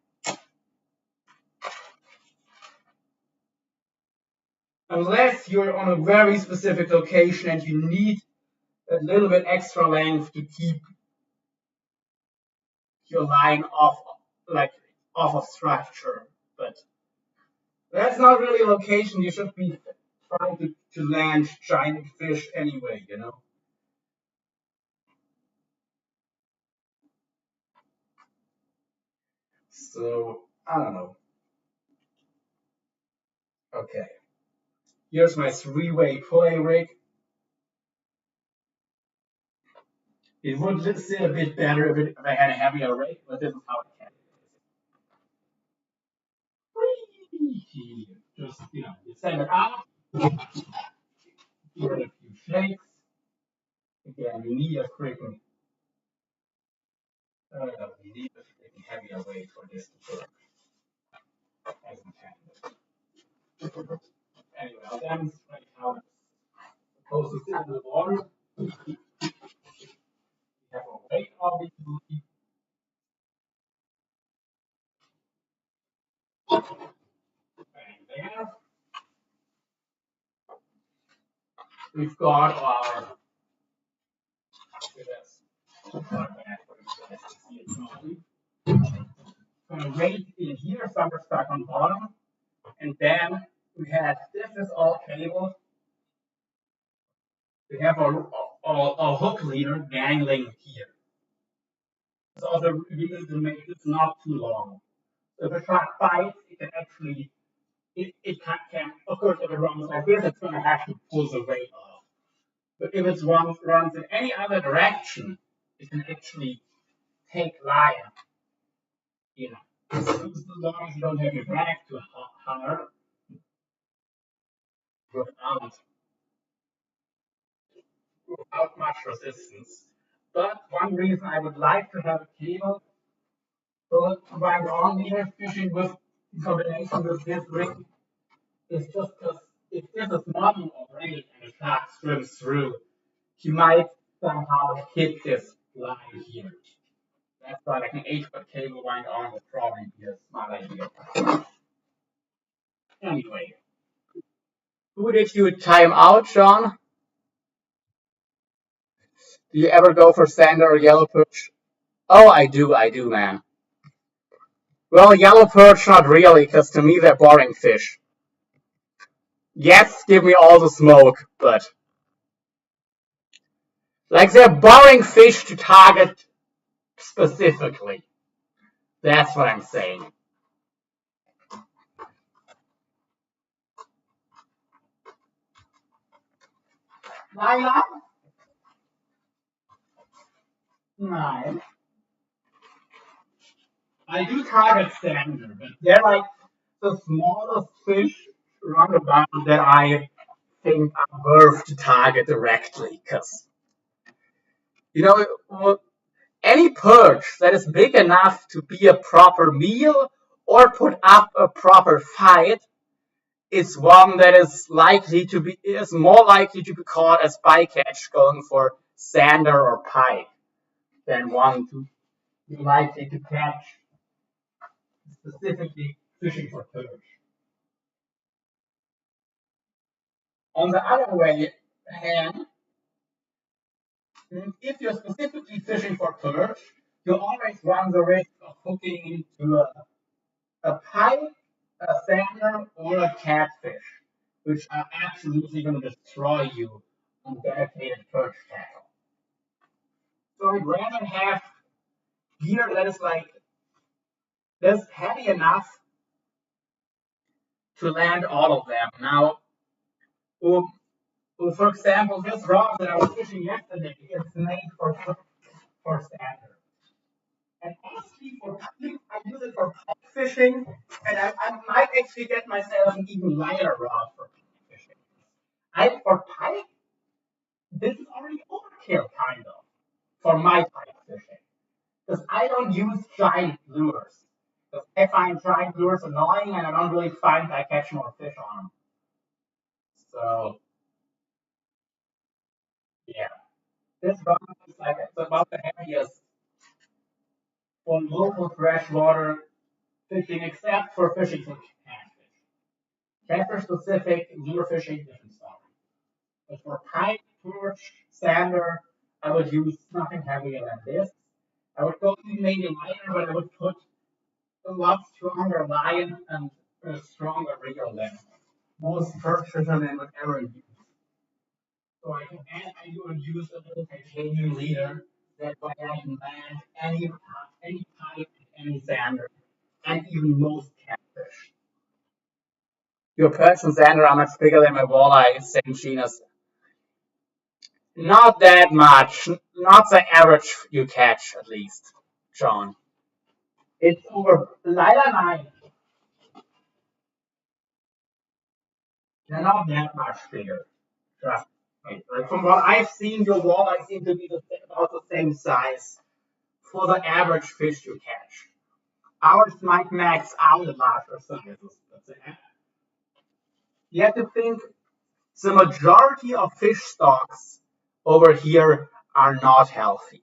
Unless you're on a very specific location and you need a little bit extra length to keep your line off, like off of structure. But that's not really a location you should be trying to land giant fish anyway, you know? So, I don't know. Okay. Here's my 3-way pulley rig. It would sit a bit better if I had a heavier rig, but this is how it can. Just, you send it out, give it a few shakes. Again, you need a freaking heavier weight for this to work as intended. Anyway, I'll demonstrate how it's supposed to sit in the water. We have a weight, obviously. And there, we've got our. Gonna weight in here, some are stuck on bottom, and then we have this is all cable. We have a hook leader dangling here. So also we need to make this not too long. So if a shark bites, it can actually it can of course if it runs like this, it's gonna have to pull the weight off. But if it runs in any other direction, it can actually take line. As long as you don't have your drag too hard without much resistance. But one reason I would like to have a cable so while you're on here fishing with in combination with this ring is just because if this is modern already and the shark swims through, he might somehow hit this line here. That's why like an 8-foot cable going on would probably be a smart idea. Anyway, who did you time out, Sean? Do you ever go for sander or yellow perch? Oh, I do, man. Well, yellow perch, not really, because to me they're boring fish. Yes, give me all the smoke, but like they're boring fish to target specifically. That's what I'm saying. Lila? Nine. I do target sander, but they're like the smallest fish roundabout that I think are worth to target directly, because you know any perch that is big enough to be a proper meal or put up a proper fight is one that is more likely to be caught as bycatch going for sander or pike than one to be likely to catch specifically fishing for perch. On the other way hand, if you're specifically fishing for perch, you always run the risk of hooking into a pike, a sander, or a catfish, which are absolutely going to destroy you on dedicated perch tackle. So I'd rather have gear that's heavy enough to land all of them. Now, for example, this rod that I was fishing yesterday is made for sander. And honestly, I use it for pike fishing, and I might actually get myself an even lighter rod for pike fishing. For pike, this is already overkill, kind of, for my pike fishing. Because I don't use giant lures. Because I find giant lures annoying, and I don't really find I catch more fish on them. So, yeah. This rod is like, it's about the heaviest for local freshwater fishing, except for fishing for catfish. Catfish specific, lure fishing, different story. But for pike, perch, sander, I would use nothing heavier than this. I would go maybe lighter, but I would put a lot stronger line and a stronger reel than most perch fishermen would ever use. So I would use a little titanium leader that way I can land any pike, any sander, and even most catfish. Your perch and sander are much bigger than my walleye, same genus. Not that much, not the average you catch at least, John. It's over Lila 9. They're not that much bigger. Trust me. Like from what I've seen, your walleye seem to be about the same size for the average fish you catch. Ours might max out at larger sizes. You have to think the majority of fish stocks over here are not healthy.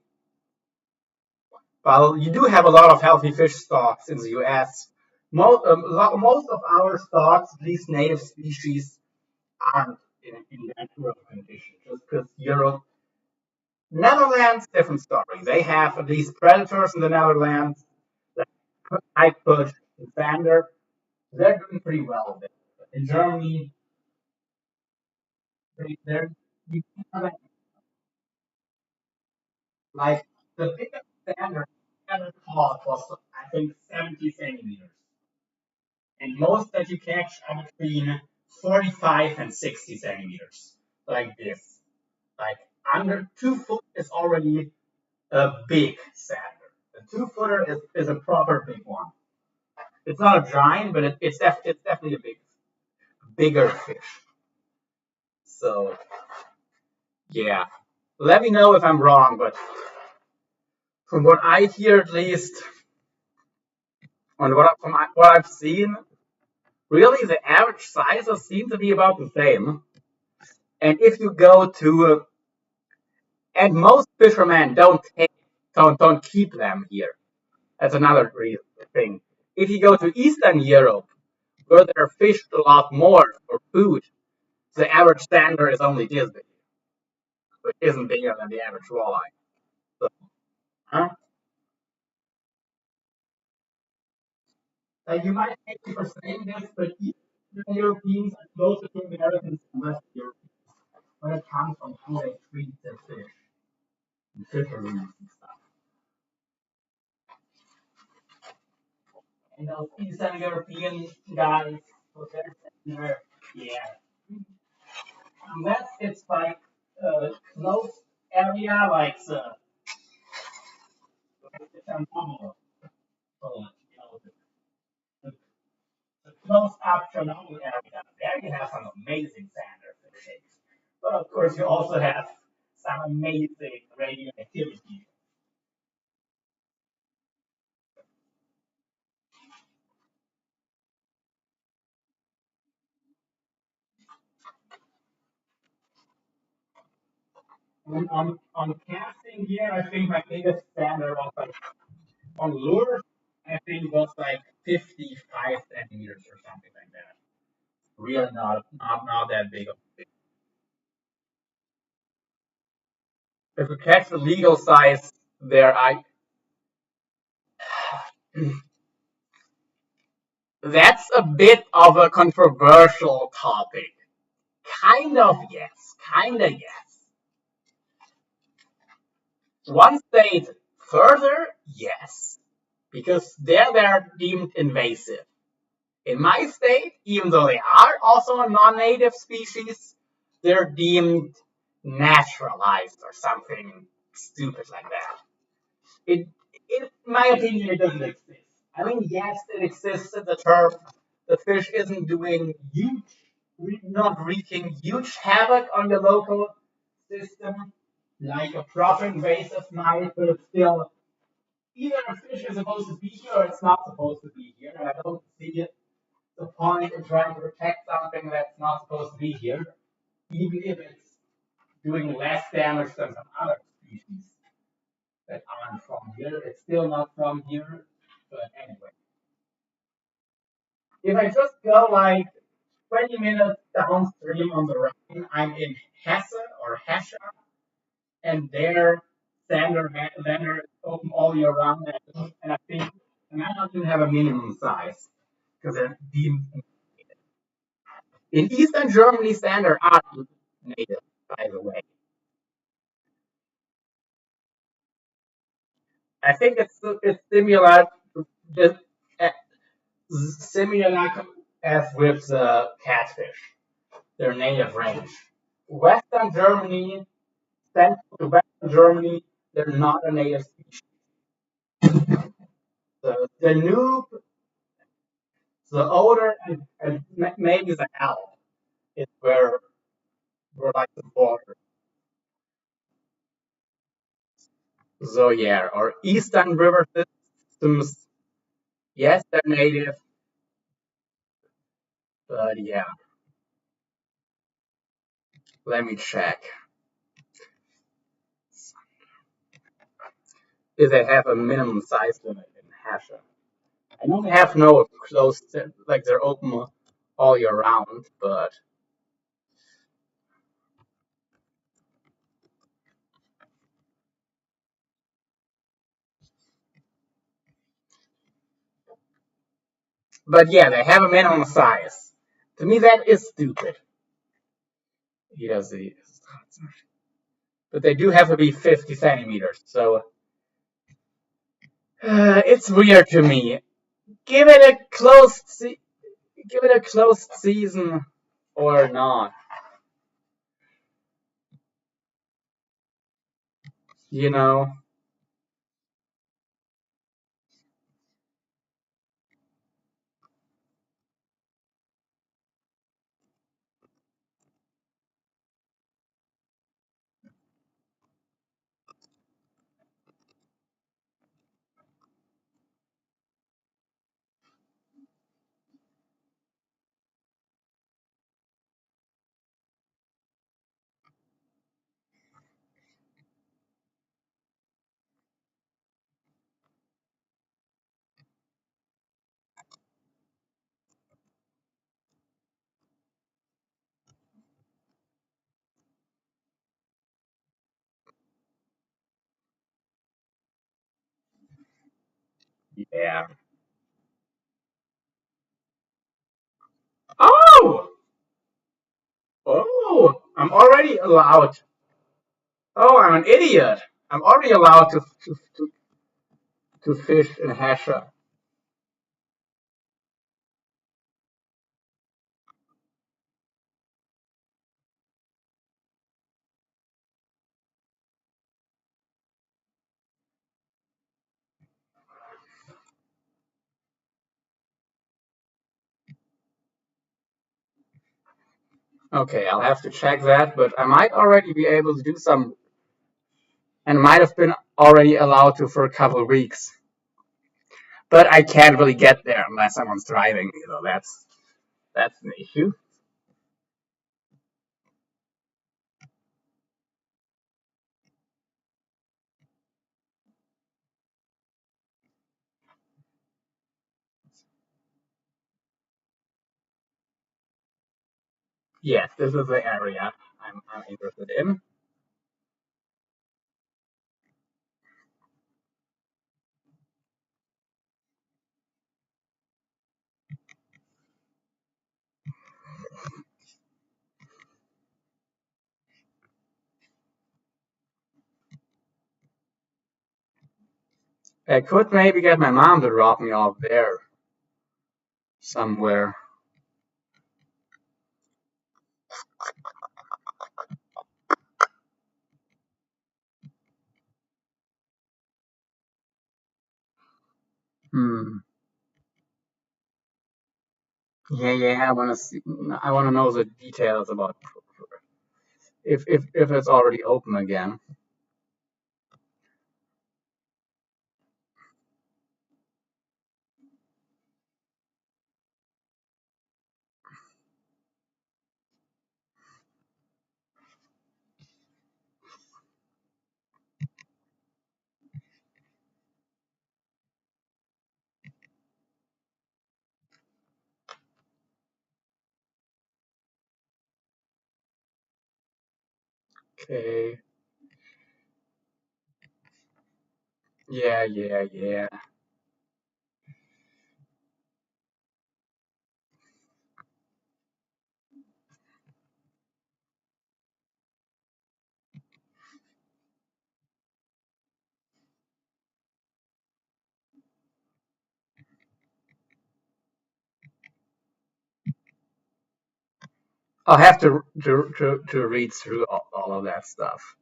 Well, you do have a lot of healthy fish stocks in the US. Most of our stocks, at least native species, aren't in that rough condition. Just because Europe, Netherlands, different story. They have at least predators in the Netherlands, like pike, perch, and sander. They're doing pretty well there. In Germany, they're like the biggest sander ever caught was I think 70 centimeters, and most that you catch are between 45 and 60 centimeters, like this. Like under 2 foot is already a big sander. A 2-footer is a proper big one. It's not a giant, but it's definitely a bigger fish. So yeah, let me know if I'm wrong, but from what I hear at least, And what I've seen, really the average sizes seem to be about the same. And if you go to, and most fishermen don't keep them here. That's another thing. If you go to Eastern Europe, where they're fished a lot more for food, the average standard is only this big, which isn't bigger than the average walleye. So, huh? You might hate me for saying this, but Eastern Europeans are closer to Americans than West Europeans when it comes on how they treat their fish and fisheries and stuff. And those Eastern European guys, so they're, yeah, unless it's like a closed area, like the Chernobyl, you know, the, the closed up Chernobyl area, there you have some amazing sander fishing. But of course, you also have some amazing radioactivity. On casting here, I think my biggest sander was like on lure. I think was like 55 centimeters or something like that. Really not that big. If you catch the legal size there, I that's a bit of a controversial topic. Kind of yes, kind of yes. One state further, yes, because there they're deemed invasive. In my state, even though they are also a non-native species, they're deemed naturalized or something stupid like that. It, in my opinion, it doesn't exist. I mean, yes, it exists in the term the fish isn't doing huge, not wreaking huge havoc on the local system like a proper invasive might, but it's still either a fish is supposed to be here or it's not supposed to be here. And I don't see the point in trying to protect something that's not supposed to be here, even if it's doing less damage than some other species that aren't from here. It's still not from here. But anyway, if I just go like 20 minutes downstream on the Rhine, I'm in Hesse or Hesse, and there Sander is open all year round. And I think and I don't even have a minimum size because they're deemed in Eastern Germany. Sander are native, by the way. I think it's similar, just uh, similar as with the catfish, their native range. Western Germany, central to Western Germany, they're not a native species. The Danube, the Oder, and maybe the Elbe is where we're like the border. So yeah, or Eastern river systems, yes, they're native, but yeah, let me check if they have a minimum size limit in Hesha. I know they have no closed, like they're open all year round, but yeah, they have a minimum size. To me, that is stupid. He does the, but they do have to be 50 centimeters, so it's weird to me. Give it a give it a closed season or not. You know, Yeah. Oh! Oh! I'm already allowed. Oh, I'm an idiot. I'm already allowed to fish in Hesha. Okay, I'll have to check that, but I might already be able to do some, and might have been already allowed to for a couple of weeks. But I can't really get there unless someone's driving. That's an issue. Yes, this is the area I'm interested in. I could maybe get my mom to drop me off there somewhere. Hmm. Yeah. I want to see. I want to know the details about if it's already open again. Okay. Yeah. I'll have to read through all of that stuff.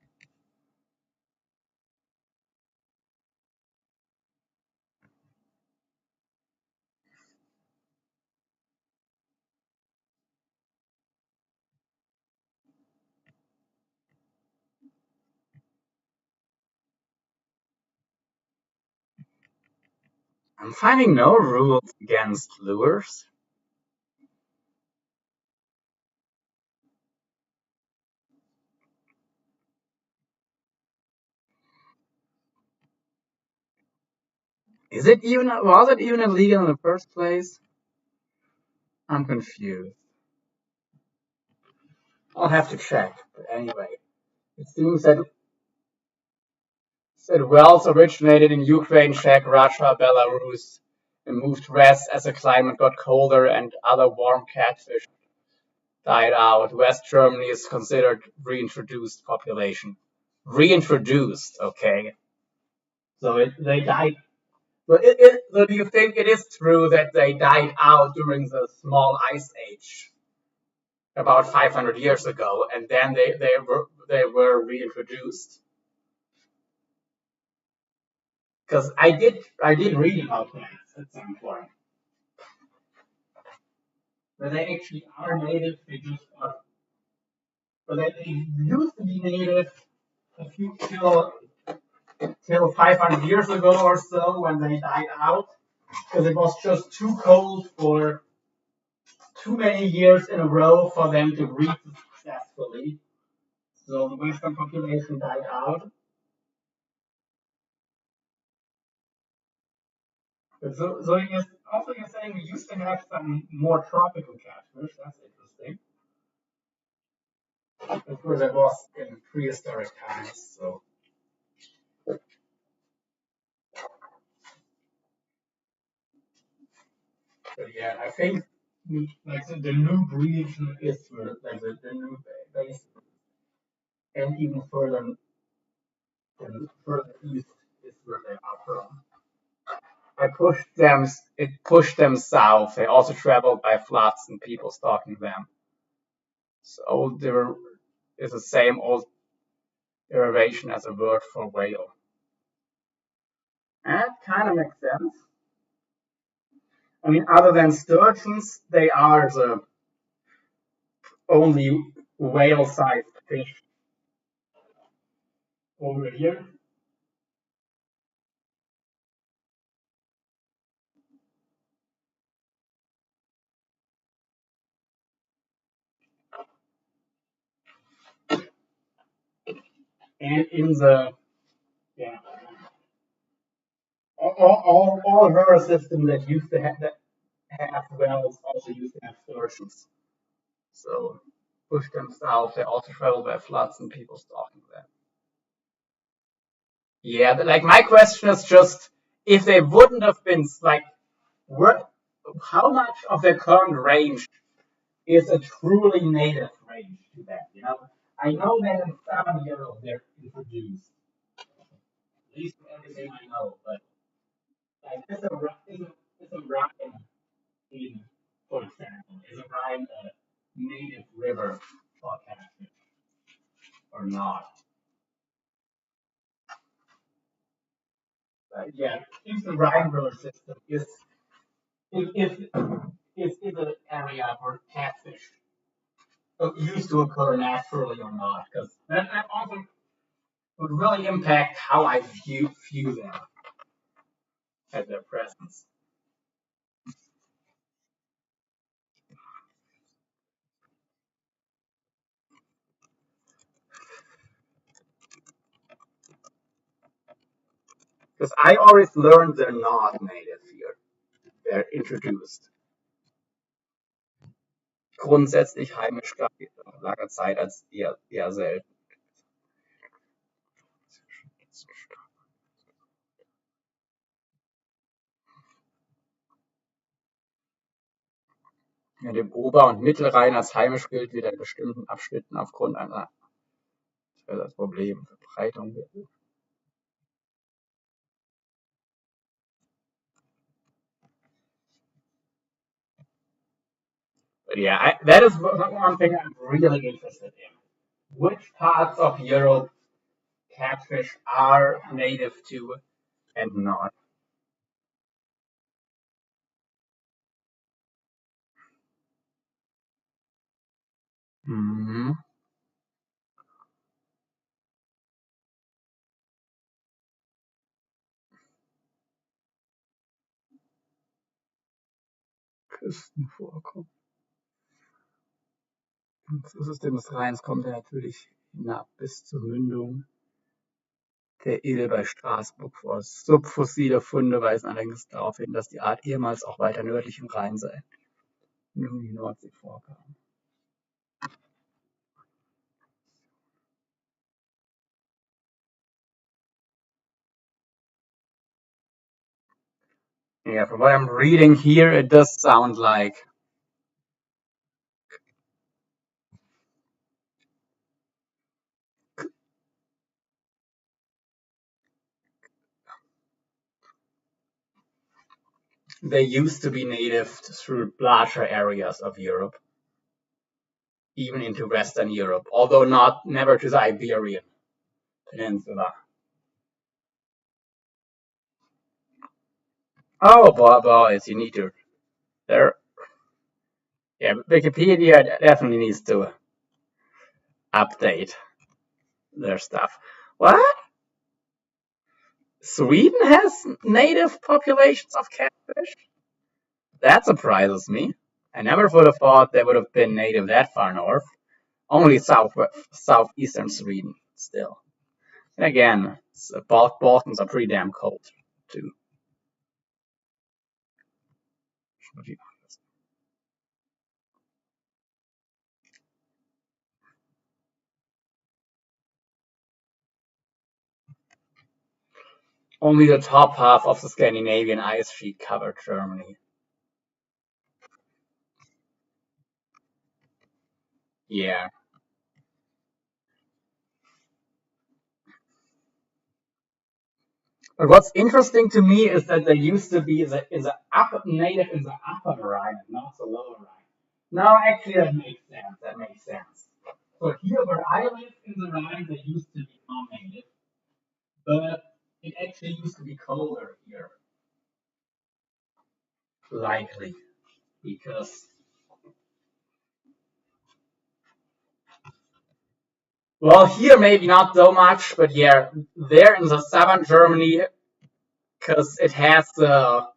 I'm finding no rules against lures. Was it even illegal in the first place? I'm confused. I'll have to check. But anyway, it seems that wells originated in Ukraine, Czech, Russia, Belarus, and moved west as the climate got colder and other warm catfish died out. West Germany is considered reintroduced population. Reintroduced, okay. They died. So do you think it is true that they died out during the small ice age about 500 years ago, and then they were reintroduced? Because I did read about that at some point. That they actually are native. But they used to be native a few till 500 years ago or so when they died out because it was just too cold for too many years in a row for them to breed successfully. So the Western population died out. You're saying we used to have some more tropical catfish. That's interesting. Of course, that was in prehistoric times. So Yeah, I think like the Noob region is where like the Noob base, and even further east is where they are from. I pushed them. It pushed them south. They also traveled by floods and people stalking them. So there is the same old derivation as a word for whale. That kind of makes sense. I mean, other than sturgeons, they are the only whale-sized fish over here. And in the yeah, all river systems that used to have whales also used to have sturgeons. So push them south. They also travel by floods and people stalking them. Yeah, but like my question is just if they wouldn't have been like, what, how much of their current range is a truly native range to them? You know, I know that in Southern Europe they're introduced, at least from everything I know, but like is a Rhine in, for example, is a Rhine a native river for catfish or not? Yeah, if the Rhine river system is an area where catfish used to occur naturally or not, because that also would really impact how I view them at their presence. Because I always learned they're not native here. They're introduced. Grundsätzlich heimisch gab es nach langer Zeit als eher selten. Ja, dem Ober- und Mittelrhein als heimisch gilt wieder in bestimmten Abschnitten aufgrund einer, das wäre das Problem, Verbreitung. But yeah, that is one thing I'm really interested in. Which parts of Europe catfish are native to and not? Mhm. Küsten vorkommen. Im Flusssystem des Rheins kommt er natürlich hinab bis zur Mündung der Ill bei Straßburg vor. Subfossile Funde weisen allerdings darauf hin, dass die Art ehemals auch weiter nördlich im Rhein sei, nun die Nordsee vorkam. Yeah, from what I'm reading here, it does sound like they used to be native through larger areas of Europe, even into Western Europe, although never to the Iberian Peninsula. Oh, boys, you need to. There, yeah, Wikipedia definitely needs to update their stuff. What? Sweden has native populations of catfish? That surprises me. I never would have thought they would have been native that far north. Only southeastern Sweden still. And again, Balkans are pretty damn cold too. Only the top half of the Scandinavian ice sheet covered Germany. Yeah. But what's interesting to me is that there used to be the upper native in the upper Rhine and not the lower Rhine. No, actually that makes sense. That makes sense. So here where I live in the Rhine, there used to be non-native, but it actually used to be colder here, likely because well here maybe not so much, but yeah, there in the southern Germany, because it has the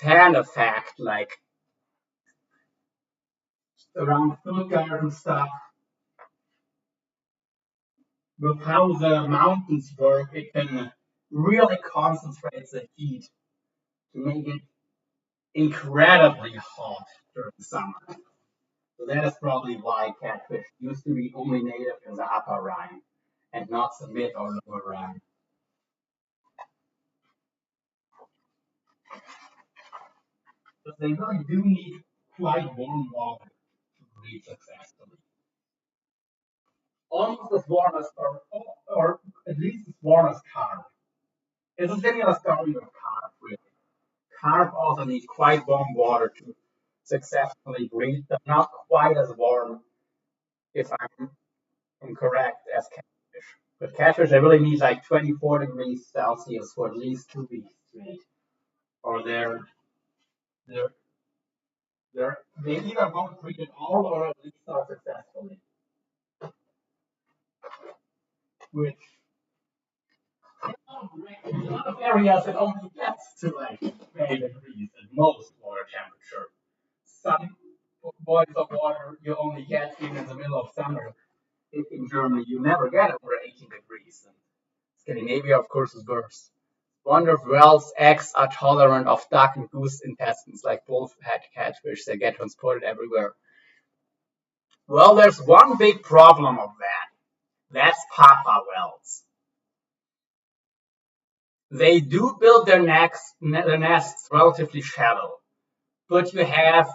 fan effect, like around Stuttgart and stuff. With how the mountains work, it can really concentrate the heat to make it incredibly hot during summer. So that is probably why catfish used to be only native in the upper Rhine and not the mid or lower Rhine. But they really do need quite warm water to breed successfully. Almost as warm as, or at least as warm as carp. It's a similar story with carp, really. Carp also need quite warm water to successfully breed, but not quite as warm, if I'm correct, as catfish. But catfish, they really need like 24 degrees Celsius for at least 2 weeks straight, or they're they either won't breed at all or at least not successfully. Which in a lot of areas it only gets to like 20 degrees at most water temperature. Some bodies of water you only get even in the middle of summer. In Germany, you never get over 18 degrees. And Scandinavia, of course, is worse. Wonder if whales' eggs are tolerant of duck and goose intestines like bullhead catfish. They get transported everywhere. Well, there's one big problem of that. That's papa whales. They do build their nests relatively shallow, but you have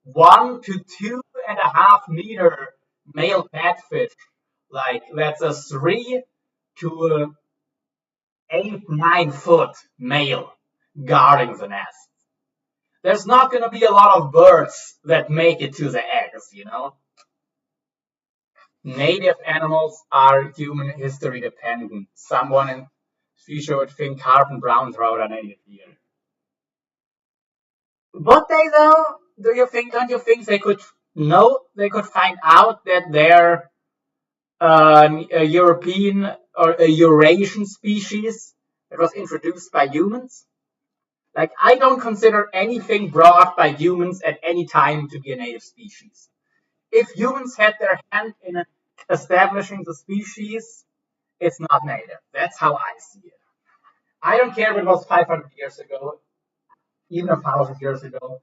1 to 2.5 meter male catfish, like that's a 3 to 8, 9 foot male guarding the nest. There's not going to be a lot of birds that make it to the eggs, you know. Native animals are human history dependent. Someone in future would think carp and brown trout are native here. But they though, don't you think they could know, they could find out that they're a European or a Eurasian species that was introduced by humans? Like, I don't consider anything brought by humans at any time to be a native species. If humans had their hand in establishing the species, it's not native. That's how I see it. I don't care if it was 500 years ago, even 1,000 years ago.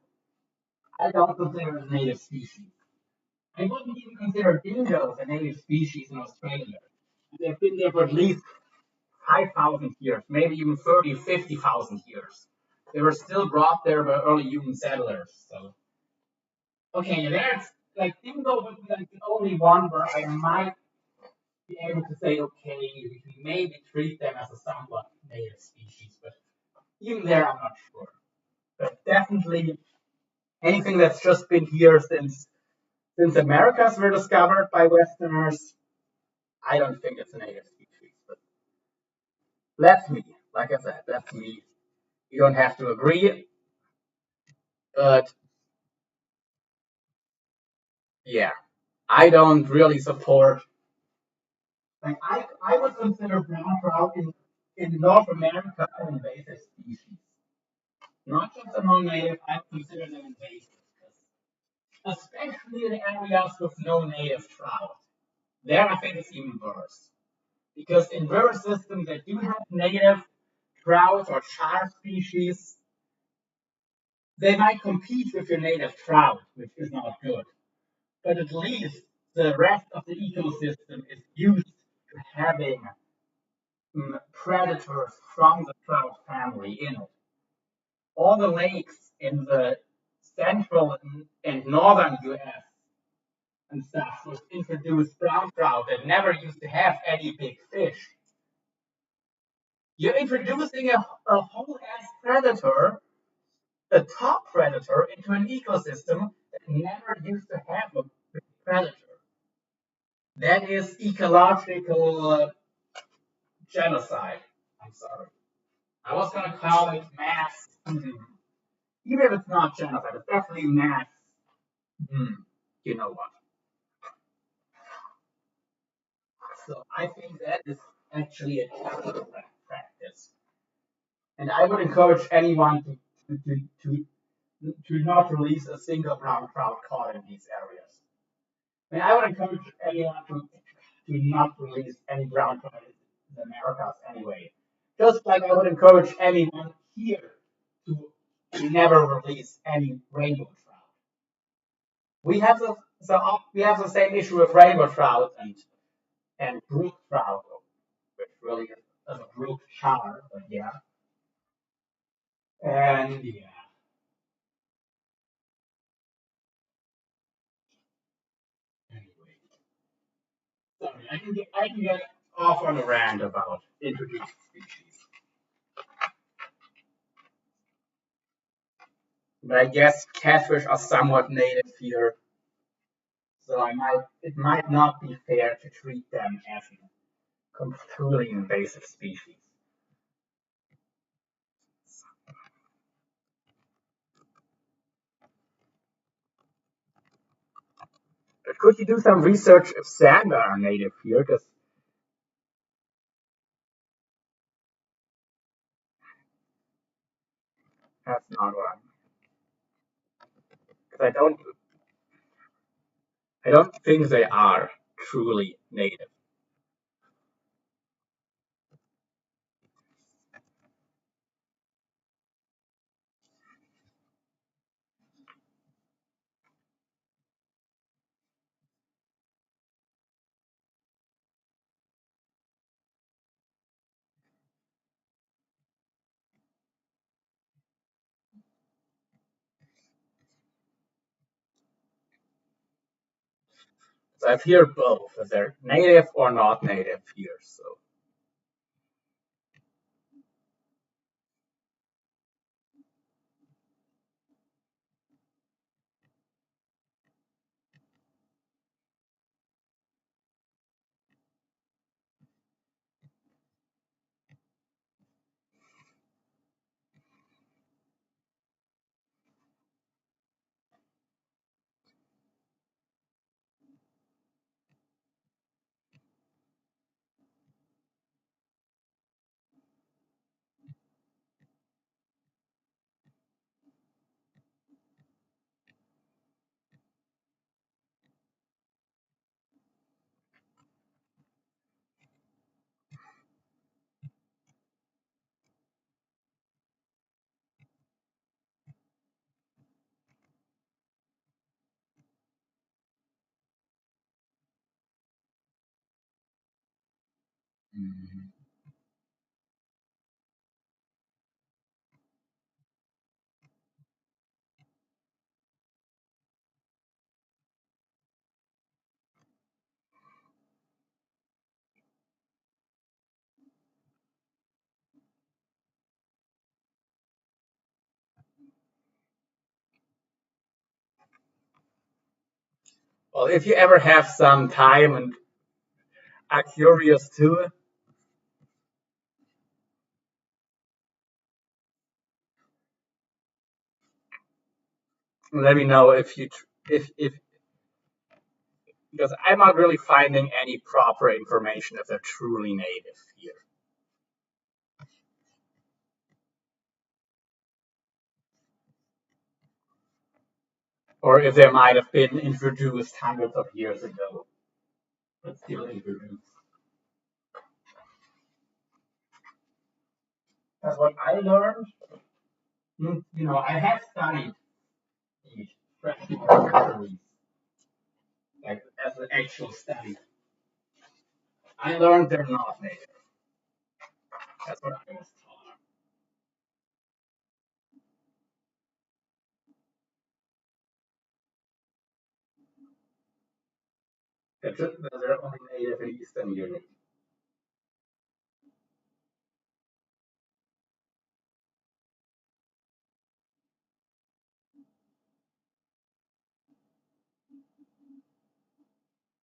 I don't consider it a native species. I wouldn't even consider dingoes a native species in Australia. They've been there for at least 5,000 years, maybe even 30, 50,000 years. They were still brought there by early human settlers. So, okay, that's like dingo would be like the only one where I might be able to say, okay, we can maybe treat them as a somewhat native species, but even there, I'm not sure. But definitely anything that's just been here since Americas were discovered by Westerners, I don't think it's a native species. But that's me. Like I said, that's me. You don't have to agree, but yeah, I don't really support. Like I would consider brown trout in North America an invasive species. Not just among native, I consider them invasive, especially in areas with no native trout. There, I think it's even worse. Because in river systems that do have native trout or char species, they might compete with your native trout, which is not good. But at least the rest of the ecosystem is used to having predators from the trout family in it. All the lakes in the central and northern US and stuff was introduced brown trout that never used to have any big fish. You're introducing a whole ass predator, a top predator, into an ecosystem that never used to have a big predator. That is ecological genocide. I'm sorry. I was gonna call it mass. Even if it's not genocide, it's definitely mass. You know what? So I think that is actually a terrible practice. And I would encourage anyone to not release a single brown trout caught in these areas. I mean, I would encourage anyone to not release any brown trout in the Americas anyway. Just like I would encourage anyone here to never release any rainbow trout. We have we have the same issue with rainbow trout and brook trout, which really is a brook char, but yeah. And yeah. Anyway, sorry, I can get off on a rant about introduced species. But I guess catfish are somewhat native here, so it might not be fair to treat them as a completely invasive species. But could you do some research if sandbar are native here? Because that's not what I'm. Because I don't think they are truly native. So I've heard both, that they're native or not native here. So Mhm. Well, if you ever have some time and are curious too, let me know if because I'm not really finding any proper information if they're truly native here, or if they might have been introduced hundreds of years ago, but still introduced. That's what I learned. I have studied the freshwater fisheries, like as an actual study. I learned they're not native. That's what I was taught. They're only native in Eastern Europe.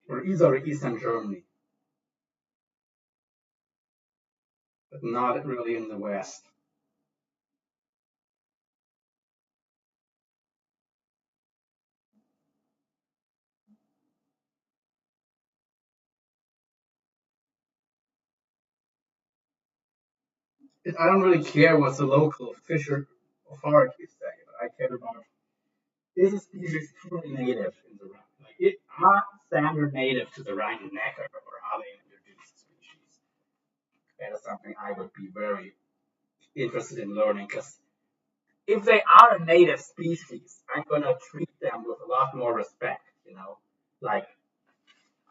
Or Eastern Germany, but not really in the West. I don't really care what the local fisher authorities say, but I care about is a species truly native in the Rhine? Like, are standard native to the Rhine and Neckar, or are they an introduced species? That is something I would be very interested in learning, because if they are a native species, I'm gonna treat them with a lot more respect, like,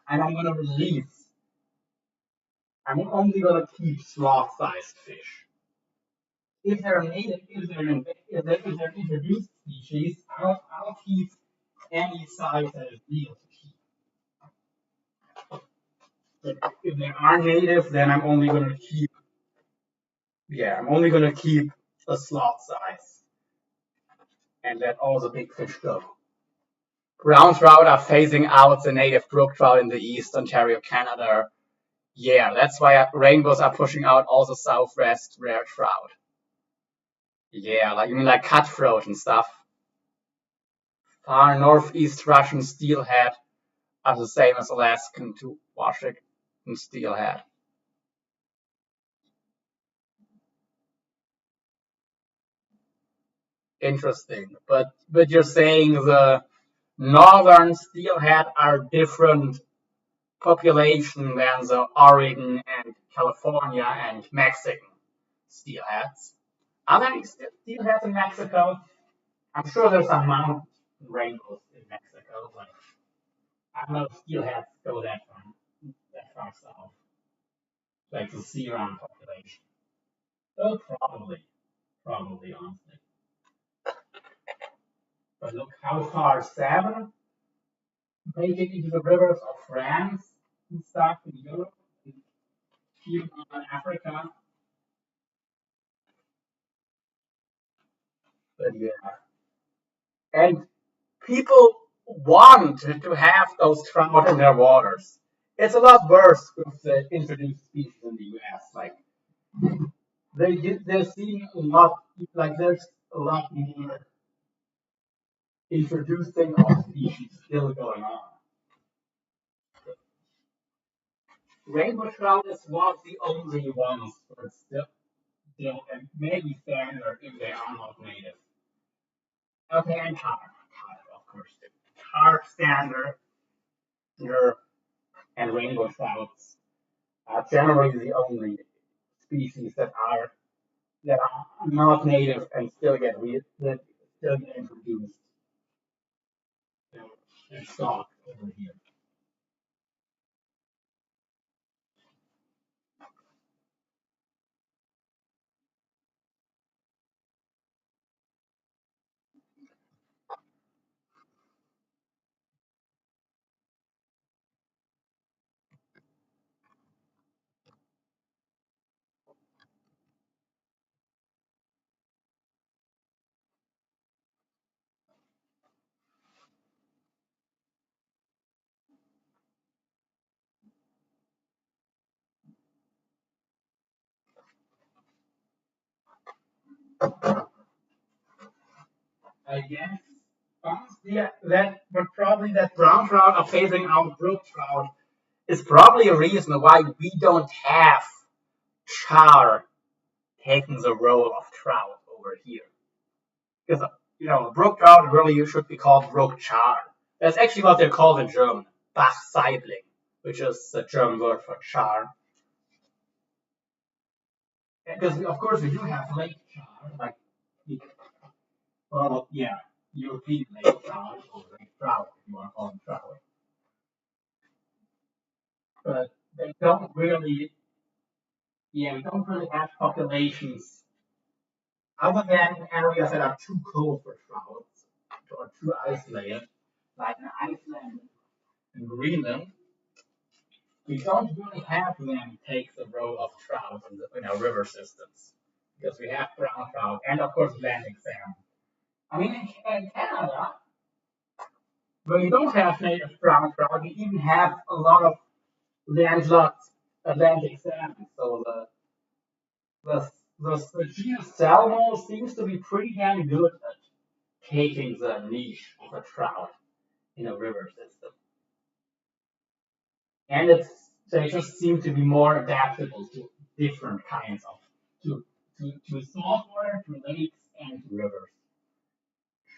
and I'm only gonna keep sloth-sized fish. If they're native, if they're introduced species, I'll keep any size that is legal to keep. But if they are native, then I'm only gonna keep a sloth size, and let all the big fish go. Brown trout are phasing out the native brook trout in the East Ontario, Canada. Yeah, that's why rainbows are pushing out all the southwest rare trout. Yeah, like you mean like cutthroat and stuff. Far northeast Russian steelhead are the same as Alaskan to Washington steelhead. Interesting, but you're saying the northern steelhead are different population than the Oregon and California and Mexican steelheads. Are there any steelheads in Mexico? I'm sure there's some mountain rainbows in Mexico, but I don't know if steelheads go that far south, like the sea around population. Oh, probably, honestly. But look how far salmon making into the rivers of France and stuff in Europe, and even in Africa. But yeah, and people want to have those trout in their waters. It's a lot worse with the introduced species in the U.S. Like they're seeing a lot, like there's a lot more introducing of species still going on. Rainbow trout is one of the only ones where it's still and maybe standard if they are not native. Okay, and carp, of course. Carp standard and rainbow trouts are generally the only species that are not native and still get introduced and stocked over here. I guess honestly, that brown trout are phasing out brook trout is probably a reason why we don't have char taking the role of trout over here. Because brook trout really should be called brook char. That's actually what they're called in German, Bachsaibling, which is the German word for char. Because of course we do have lake char, like well, yeah, European lake trout or lake trout, if you want to call them trout. But they don't really, yeah, we don't really have populations other than areas that are too cold for trout or too isolated, like in Iceland and Greenland. we don't really have them take the role of trout in our river systems because we have brown trout and of course Atlantic salmon. I mean, in Canada, when you don't have native brown trout, you even have a lot of landlocked Atlantic salmon. So the genus Salmo seems to be pretty damn good at taking the niche of a trout in a river system. And they just seem to be more adaptable to different kinds of to saltwater, to lakes, and to rivers.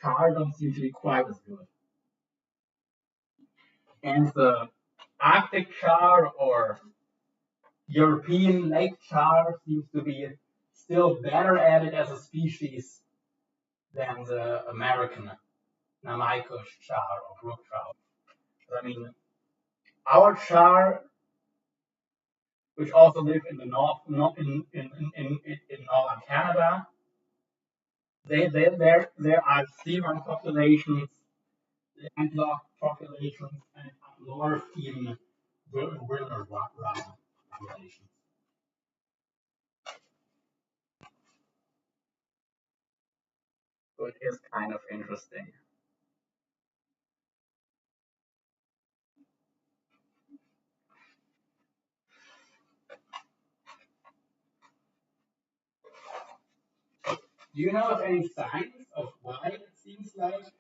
Char don't seem to be quite as good. And the Arctic char or European lake char seems to be still better at it as a species than the American Namaikush char or brook trout. I mean, our char, which also live in the in northern Canada, there are seaworm populations, landlocked populations, and up north even river populations. So it is kind of interesting. Do you know of any signs of why it seems like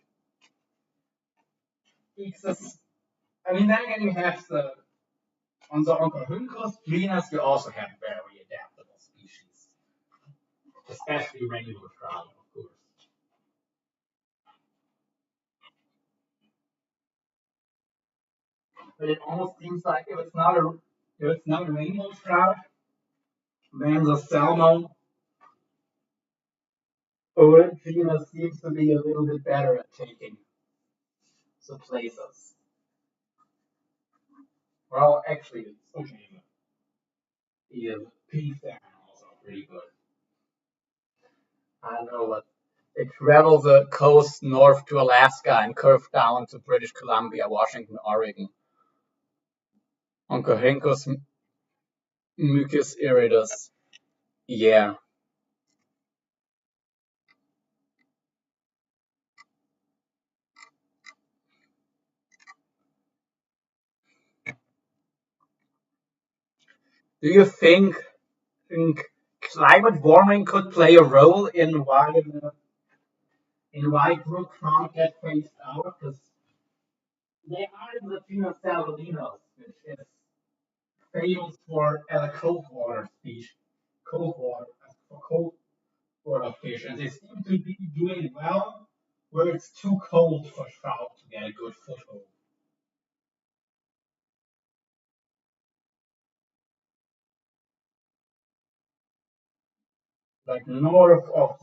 Ixus? I mean, then again, you have on the Oncorhynchus genus, you also have very adaptable species, especially rainbow trout, of course. But it almost seems like if it's not a rainbow trout, then the salmon genus seems to be a little bit better at taking the places. Well, actually, it's okay. The pink salmon also pretty good. I don't know what. They travel the coast north to Alaska and curve down to British Columbia, Washington, Oregon. Oncorhynchus mucus iridus. Yeah. Do you think climate warming could play a role in why brook trout get phased out? Because they are in the genus Salvalinos, which is famous for as a cold water species, cold water for cold water fish, and they seem to be doing well where it's too cold for trout to get a good foothold. Like north of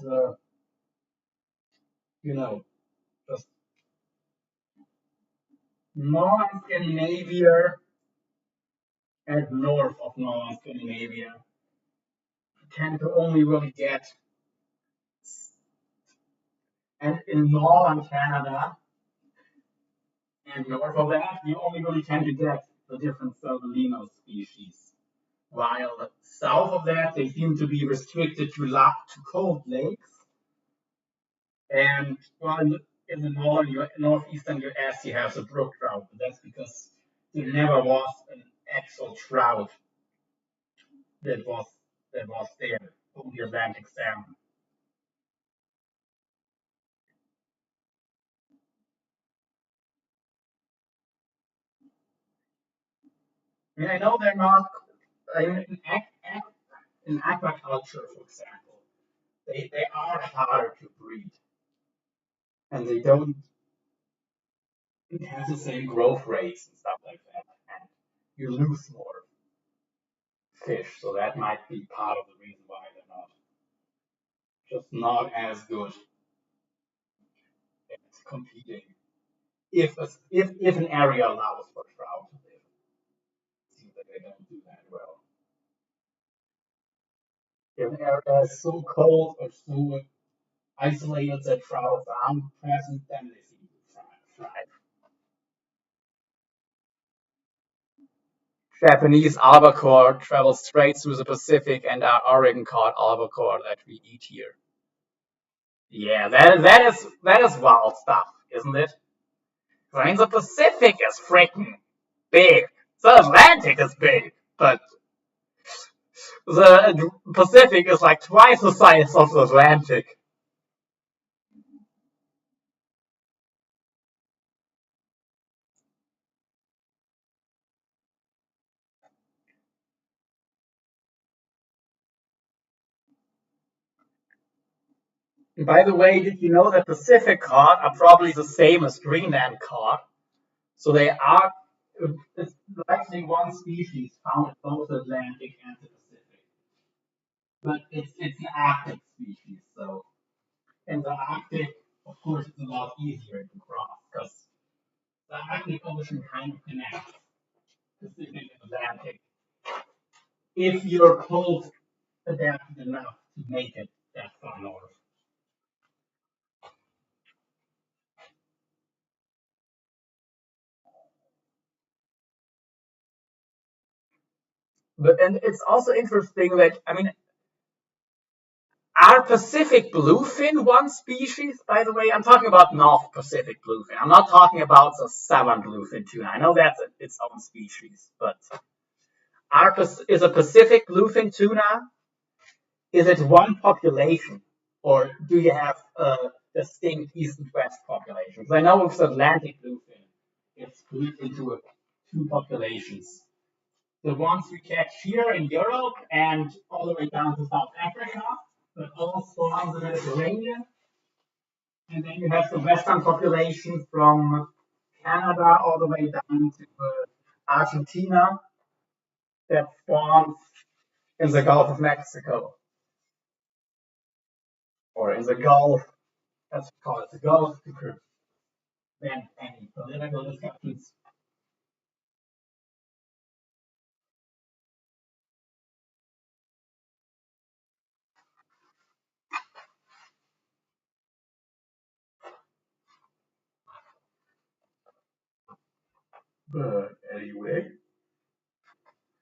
you know, just northern Scandinavia and north of northern Scandinavia tend to only really get, and in northern Canada and north of that, you only really tend to get the different Salvalino species. While south of that, they seem to be restricted to cold lakes. And well, in the northeastern US, you have the brook trout, but that's because there never was an actual trout that was there, only Atlantic salmon. I mean, I know they're not in aquaculture, for example. They are harder to breed, and they don't have the same growth rates and stuff like that. And you lose more fish, so that might be part of the reason why they're not as good at competing. If an area allows for trout to live, it seems that they don't do that well. If an area is so cold or so isolated that trout aren't present, then they seem to thrive. Japanese albacore travels straight through the Pacific, and our Oregon cod albacore that we eat here. Yeah, that is wild stuff, isn't it? I mean, the Pacific is freaking big. The Atlantic is big, but the Pacific is like twice the size of the Atlantic. And by the way, did you know that Pacific cod are probably the same as Greenland cod? So they are, it's actually one species found in both the Atlantic and the Pacific. But it's an Arctic species, so in the Arctic, of course, it's a lot easier to cross because the Arctic Ocean kind of connects Pacific and Atlantic if you're cold adapted enough to make it that far north. But and it's also interesting that I mean, are Pacific bluefin one species? By the way, I'm talking about North Pacific bluefin. I'm not talking about the southern bluefin tuna. I know that's its own species, but is a Pacific bluefin tuna? Is it one population, or do you have distinct east and west populations? I know with the Atlantic bluefin, it's split into two populations. The ones we catch here in Europe and all the way down to South Africa, but also on the Mediterranean. And then you have the western population from Canada all the way down to Argentina that spawns in the Gulf of Mexico or in the Gulf, let's call it the Gulf, to prevent any political discussions. But anyway,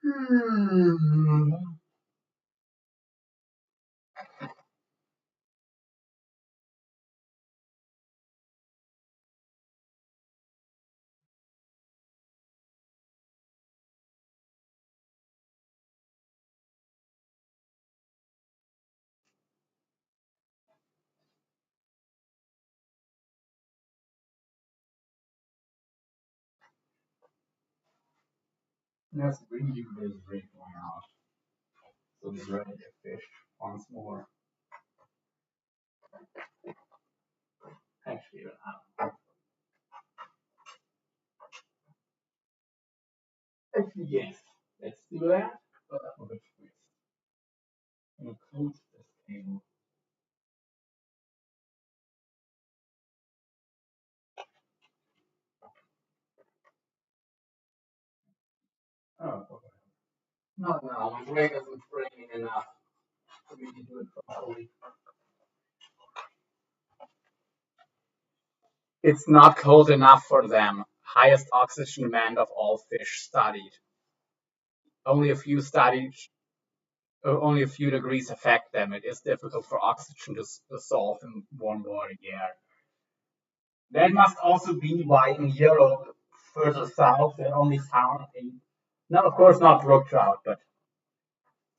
hmm, let's bring you this drink one out. So he's ready to fish once more. Actually, actually, yes. Let's do that. But with a twist. I'm gonna coat this table. Oh, okay. No, no, my leg isn't training enough for me to do it properly. It's not cold enough for them. Highest oxygen demand of all fish studied. Only a few studies, only a few degrees affect them. It is difficult for oxygen to dissolve in warm water. Yeah. That must also be why in Europe, further south, they're only found in, no, of course not brook trout, but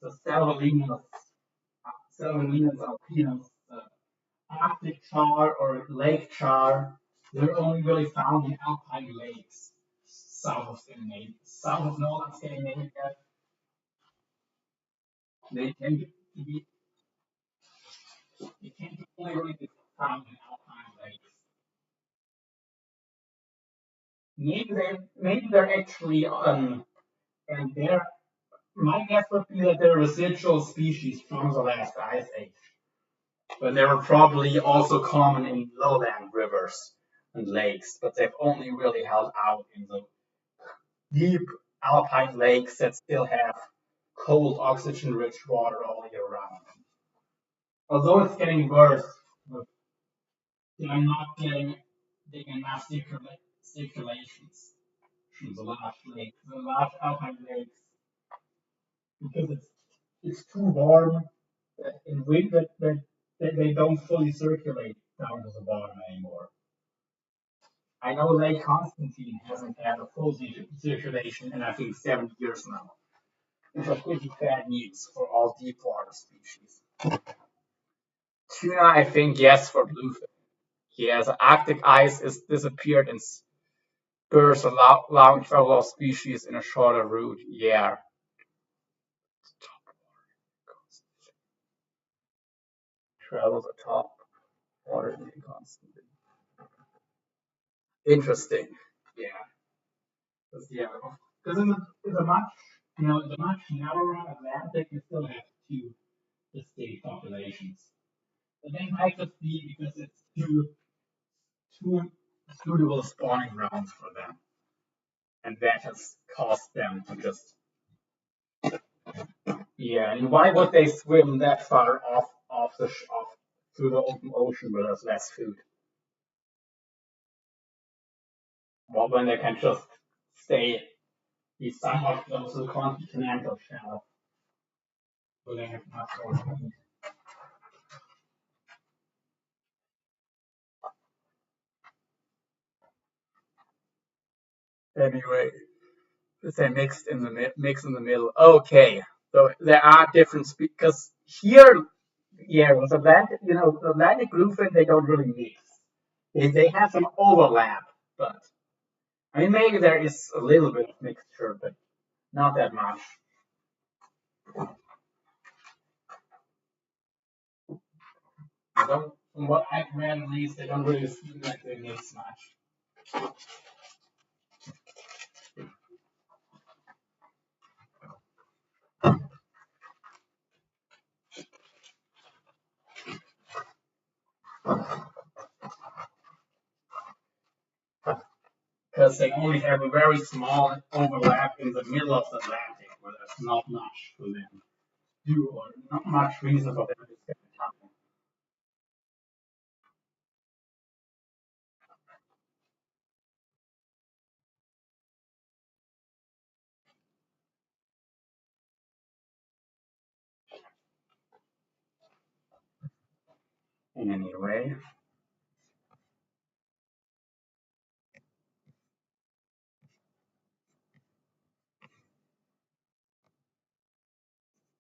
the Salvelinus alpinus, Arctic char or lake char, they're only really found in alpine lakes south of Scandinavia, south of northern Scandinavia. They tend to be, they tend to only really be found in alpine lakes. Maybe they're actually and they're my guess would be that they're residual species from the last ice age, but they were probably also common in lowland rivers and lakes, but they've only really held out in the deep alpine lakes that still have cold, oxygen-rich water all year round. Although it's getting worse, they're not getting big enough circulations. oceans, the large lakes, the large alpine lakes, because it's too warm in winter that they don't fully circulate down to the bottom anymore. I know Lake Constantine hasn't had a full circulation in I think 70 years now. Which are pretty bad news for all deep water species. Tuna, I think, yes, for bluefin. Yeah, the Arctic ice is disappeared and spurs allowing travel of species in a shorter route. Yeah. Travels atop water constantly. Interesting. Yeah. Yeah. Because in the much the much narrower Atlantic, you still have two distinct populations. But they might just be because it's two suitable spawning grounds for them, and that has caused them to just yeah. And why would they swim that far off through the open ocean where there's less food? Well, when they can just be somewhat close to the continental shelf, where they have much more to eat. Anyway, they mix in the middle. Okay, so there are different because here, yeah, with Atlantic, the Atlantic bluefin they don't really mix. They have some overlap, but I mean maybe there is a little bit of mixture, but not that much. From what I've read, at least, they don't really seem like they mix much. Because they only have a very small overlap in the middle of the Atlantic, where there's not much for them to do, or not much reason for them to spend time. Anyway,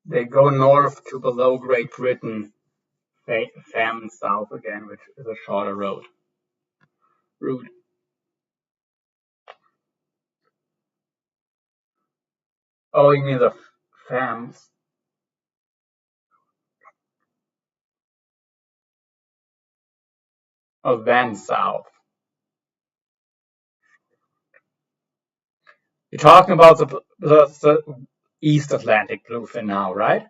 they go north to below Great Britain, famine south again, which is a shorter route. Oh, you mean the fams? Oh, then south. You're talking about the East Atlantic bluefin now, right?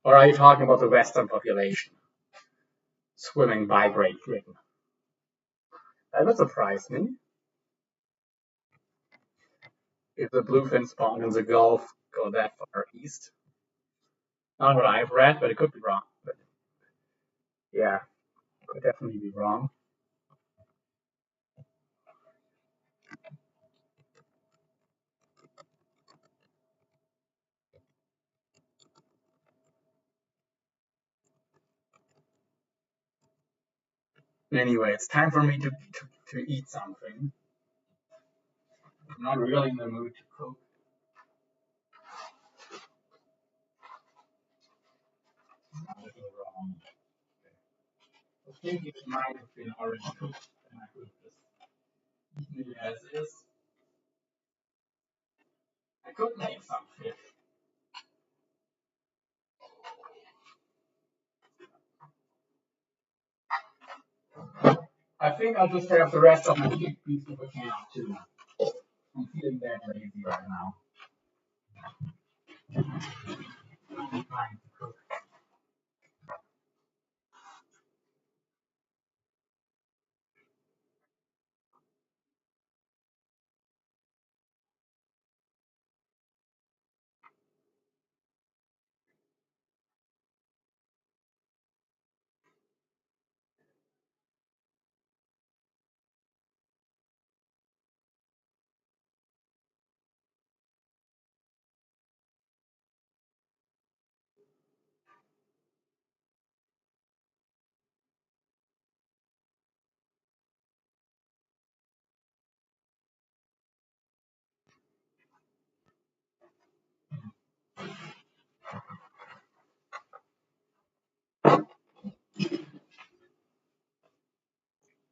Or are you talking about the western population swimming by Great Britain? That would surprise me. If the bluefin spawn in the Gulf go that far east. Not what I've read, but it could be wrong. But yeah, could definitely be wrong. Anyway, it's time for me to eat something. I'm not really in the mood to cook. Wrong. I think it might have been already cooked, and I could just eat it as is. I could make some fish. I think I'll just have the rest of my big piece of a can too. I'm feeling that lazy right now. I'm trying to cook.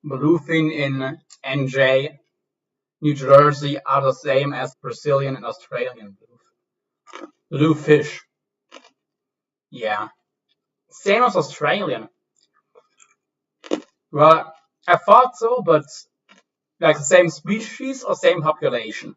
Bluefin in NJ, New Jersey are the same as Brazilian and Australian bluefish. Yeah, same as Australian. Well, I thought so, but like the same species or same population?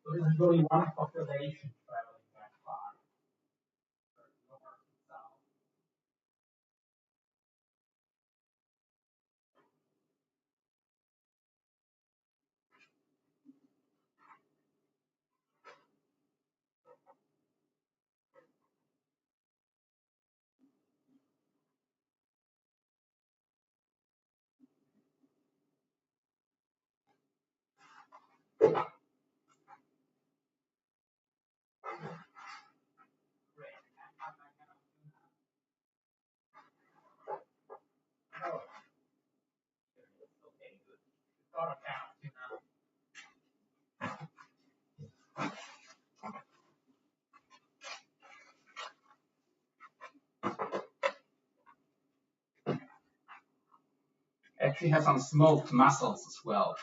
So there's only one population traveling that far. Actually has some smoked mussels as well.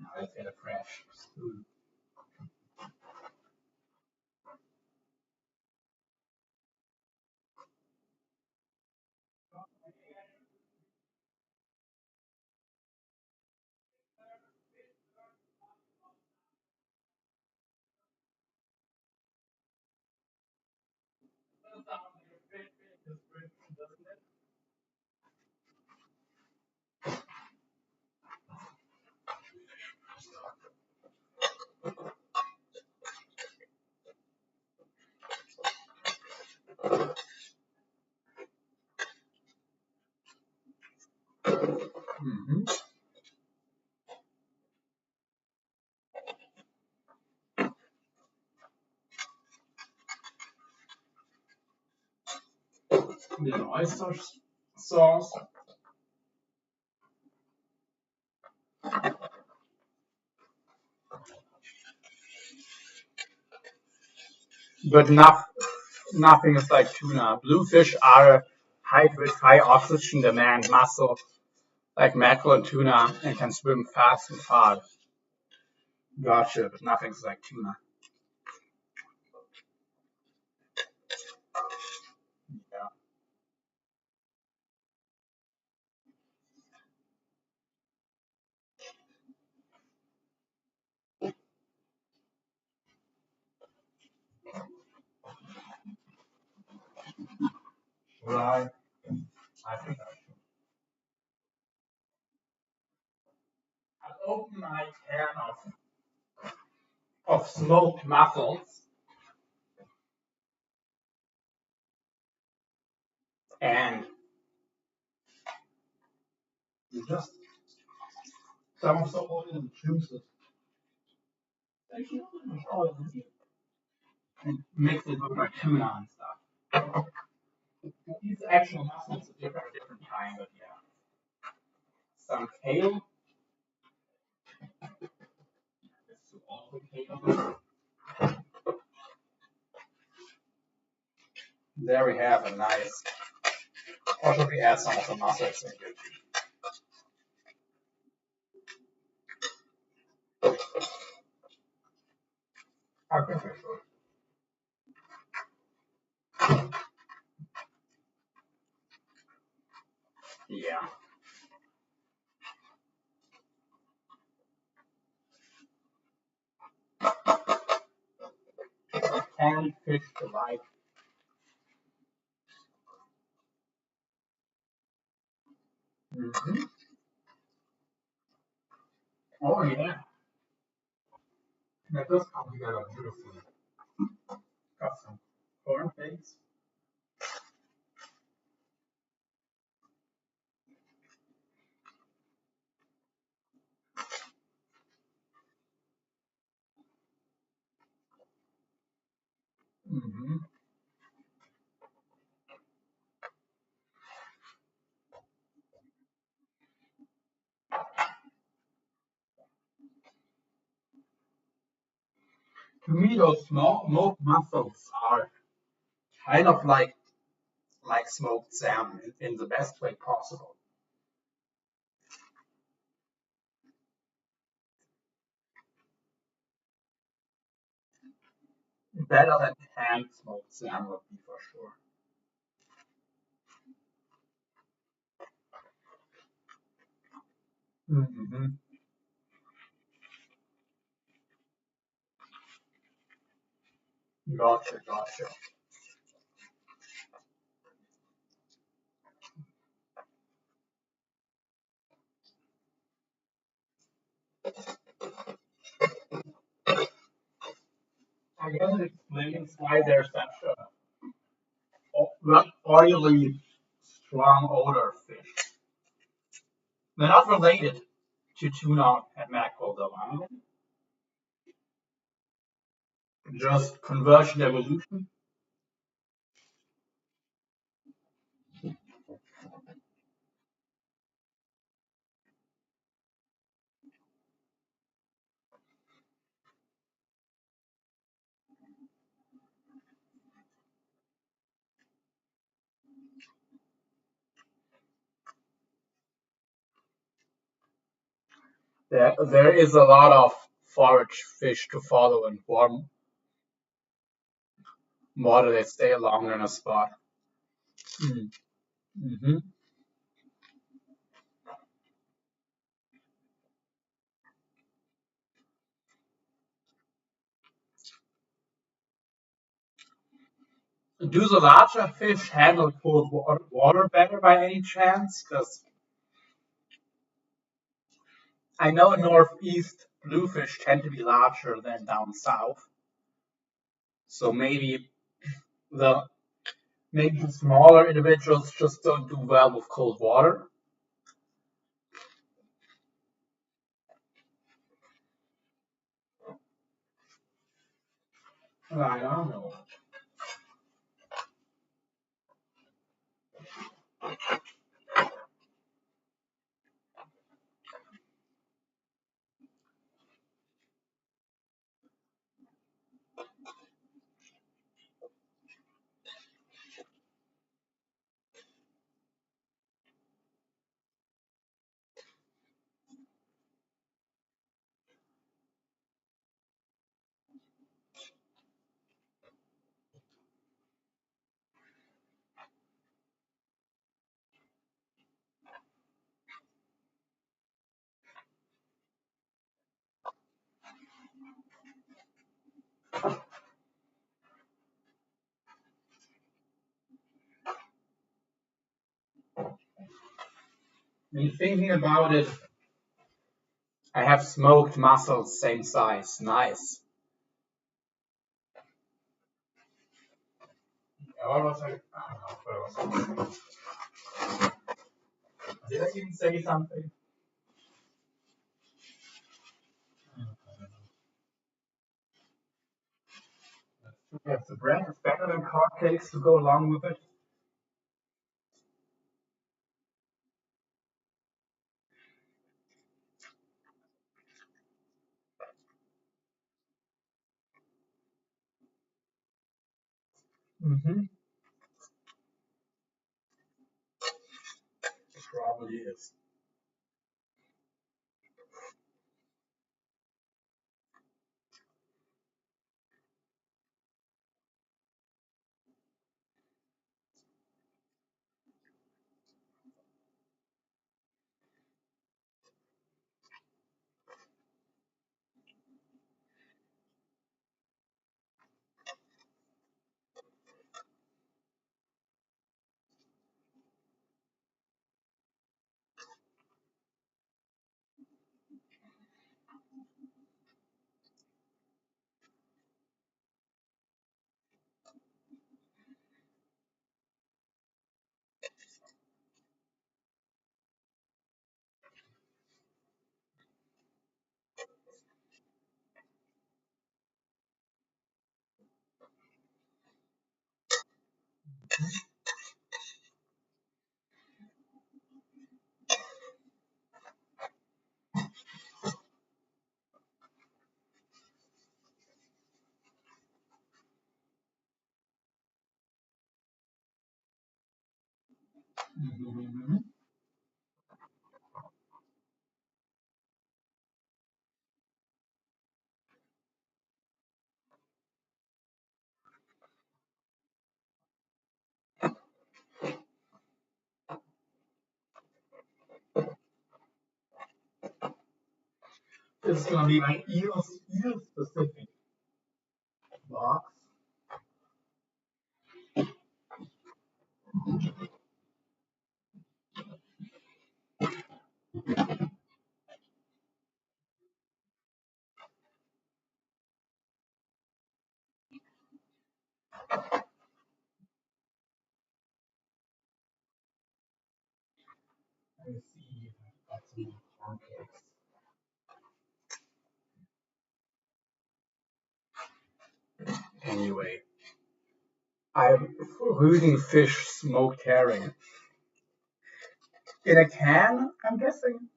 Now let's get a fresh spoon. Mm-hmm. The oyster sauce. But nothing is like tuna. Bluefish are with high oxygen demand muscle, like mackerel and tuna, and can swim fast and far. Gotcha, but nothing's like tuna. Right. I think I'll open my can of smoked mussels and just some of the oil and juices. Actually, not much oil in here. And mix it with my tuna and stuff. These actual mussels are different kind, but yeah. Some kale. This is also kale. There we have a nice. Or should we add some of the mussels in here? I think we should. Yeah. Canned fish delight. Mm-hmm. Oh yeah. That does come together beautifully. Got some corn flakes. To me, those smoked mussels are kind of like smoked salmon in the best way possible. Better than hand smoked salmon would be for sure. Mm-hmm. Gotcha, gotcha. I guess it explains why there's such a oily, strong odor fish. They're not related to tuna and mackerel, though, are they? Just conversion evolution. There is a lot of forage fish to follow and warm water they stay longer in a spot. Mm-hmm. Do the larger fish handle cold water better by any chance? Because I know northeast bluefish tend to be larger than down south, so the maybe the smaller individuals just don't do well with cold water. I don't know. I mean, thinking about it, I have smoked mussels same size. Nice. Yeah, what was I? I don't know. Did I even say something? Yes, the bread is better than carrot cakes to go along with it. Mm-hmm. It probably is. Mhm. This is gonna be my eel specific box. Let me see if I've got some more pancakes. Anyway, I'm reading fish smoked herring in a can. I'm guessing.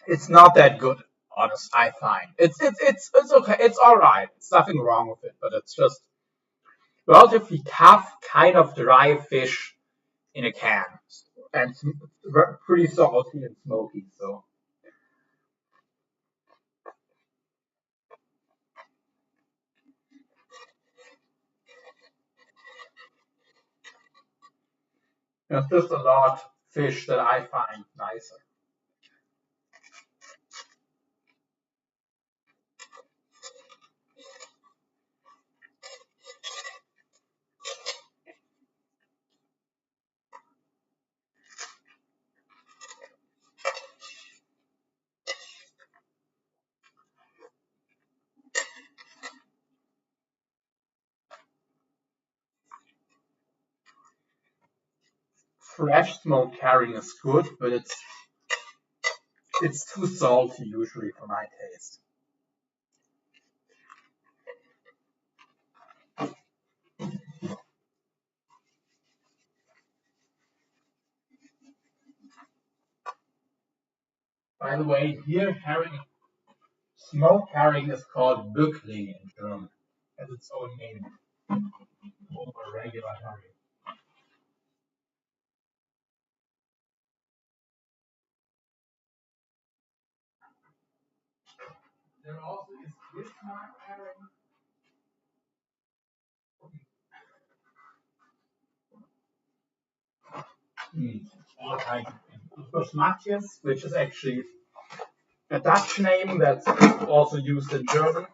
It's not that good, honest. I find it's okay. It's all right. It's nothing wrong with it, but it's just relatively tough, kind of dry fish in a can, and pretty salty and smoky. So there's just a lot of fish that I find nicer. Fresh smoked herring is good, but it's too salty usually for my taste. By the way, here herring, smoked herring is called Bückling in German, has its own name over regular herring. There also is Bismarck herring. Hmm. All kinds of things. Of course, Matthias, which is actually a Dutch name that's also used in German.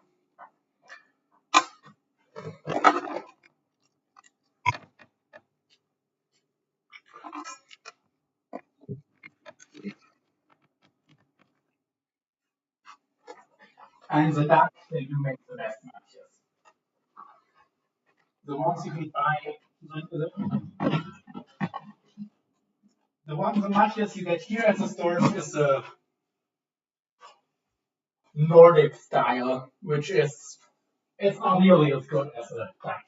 And the Dutch, they do make the best Matthias. The ones you can buy, the Matthias you get here at the stores is a Nordic style, which is it's not nearly as good as a Dutch style.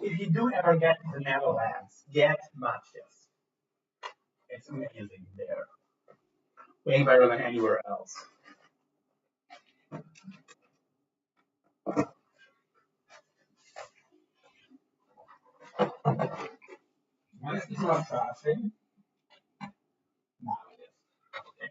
If you do ever get to the Netherlands, get Matthias. It's amazing there. Way better than anywhere else. This is not trashing. Now it is. Okay.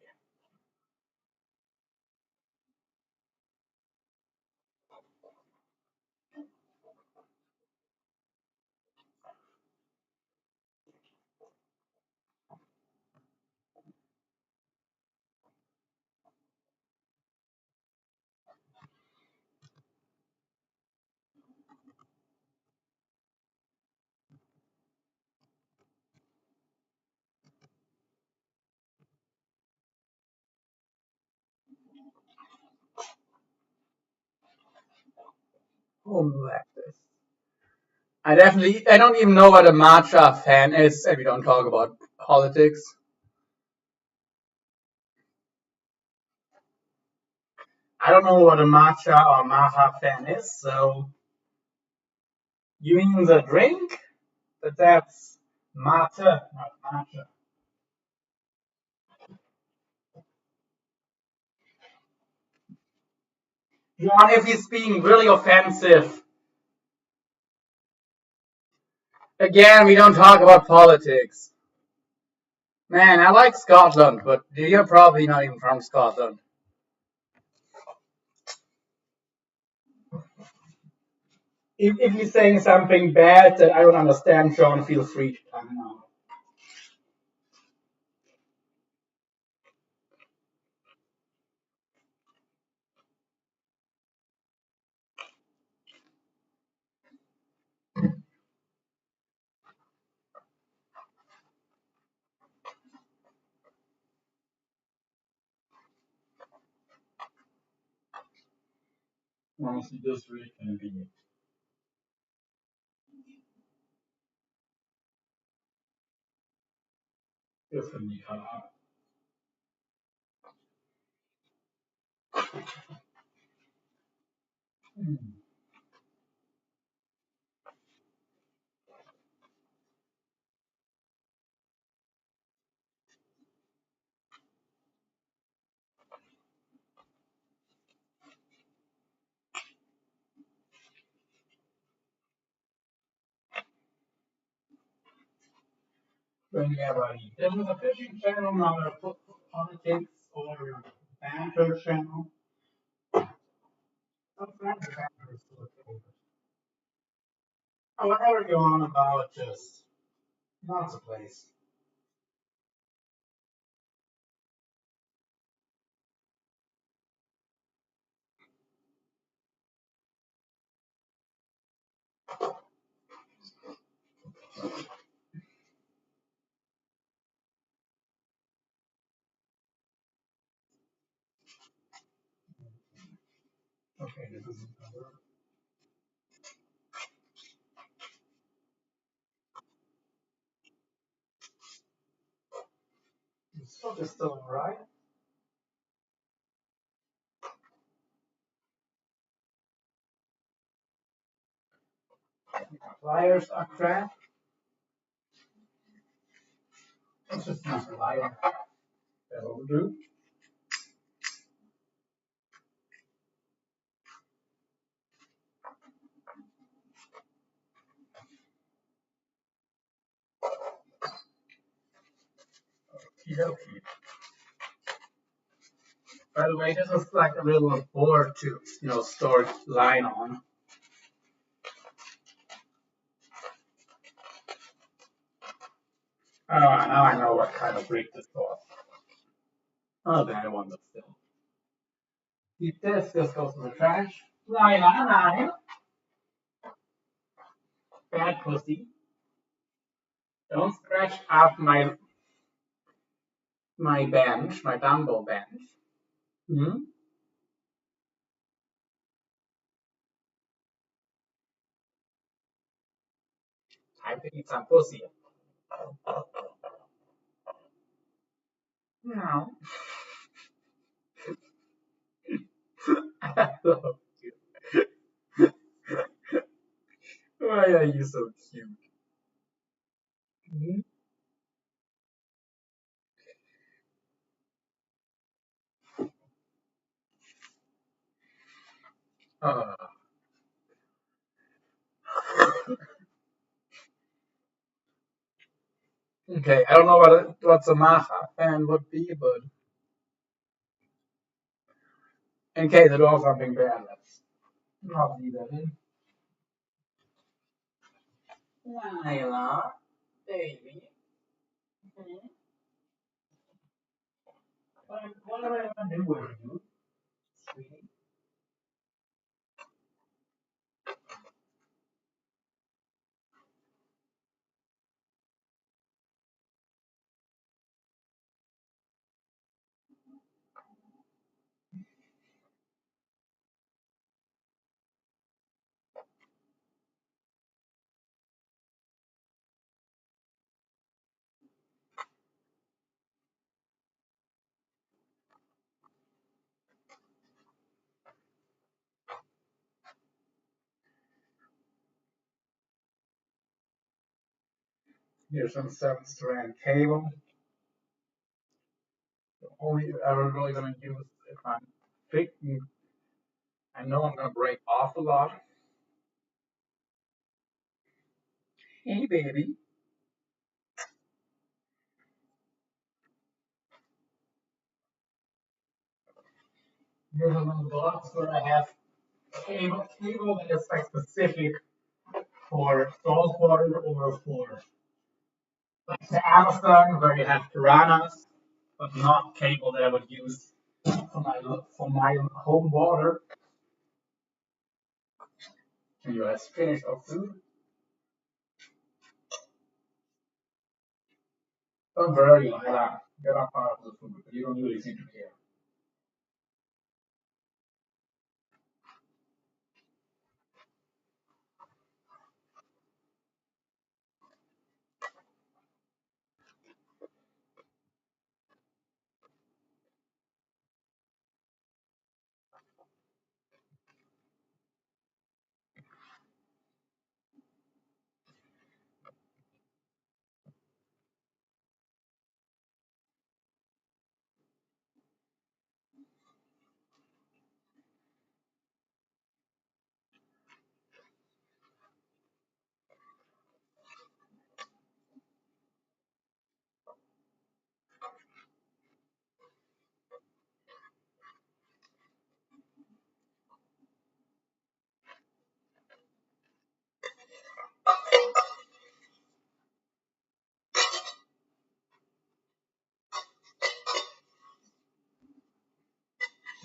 Home leftist. I don't even know what a matcha fan is, and we don't talk about politics. I don't know what a matcha or matcha fan is, so you mean the drink? But that's matcha, not matcha. John, if he's being really offensive, again, we don't talk about politics. Man, I like Scotland, but you're probably not even from Scotland. If you're saying something bad that I don't understand, John, feel free to come out. Honestly, just really convenient. Just for me. But yeah, buddy. This is a fishing channel, not a politics or banter channel. Sometimes the banter is still okay. Whatever you on about, just not the place. Okay, this is this foot is still right. Pliers are crap. Let's just use a plier. That'll do. Okie By the way, this is like a little board to, store line on. Now I know what kind of brick this was. Oh, bad one, but still. Keep this. This goes in the trash. Line on, line. Bad pussy. Don't scratch up my bench, my dumbbell bench. Hmm? Time to eat some pussy. No. I love you. Why are you so cute? Hmm. Uh, okay, I don't know what a Maha fan would be, but in case it was something bad, let's not leave that in. Lila, baby. What am I gonna do with you, sweetie? Here's some 7-strand cable. The only I'm really going to use if I'm thinking I know I'm going to break off a lot. Hey, baby. Here's a little box where I have cable that is like specific for saltwater or for like the Amazon where you have piranhas, but not cable that I would use for my home water. And you guys finish our food. Don't worry, Lila. You're not part of the food. You don't really seem to care.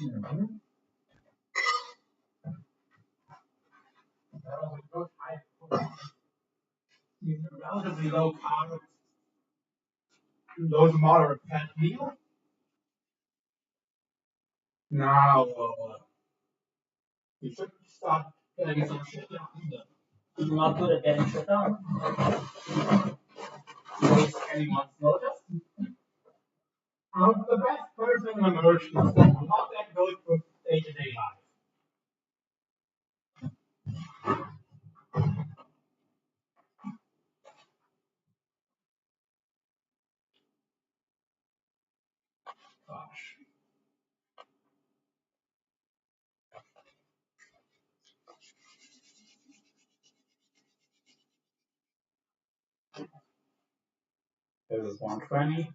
Mm-hmm. These are relatively low carb, low to moderate fat meal. Now, you should start getting some shit done. You're not good at getting shit done. Waste anyone's notice. I'm the best person in emergency. I'm not that good for day-to-day life. Gosh. This is 120.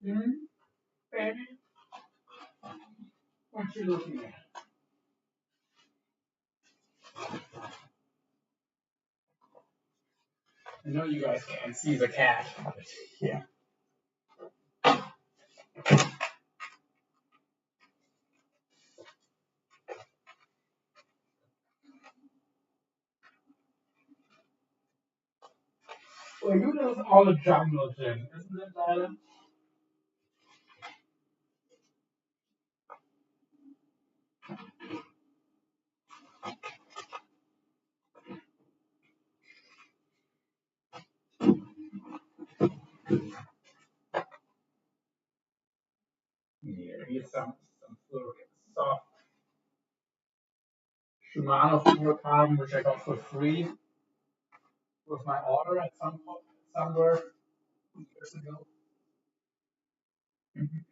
Hmm? Baby, what you looking at? I know you guys can't see the cat. Yeah. Well, you know all the jungle gym, isn't it, Lila? Here, here's some soft Shimano fluorocarbon, which I got for free with my order at some point, somewhere years ago. Mhm.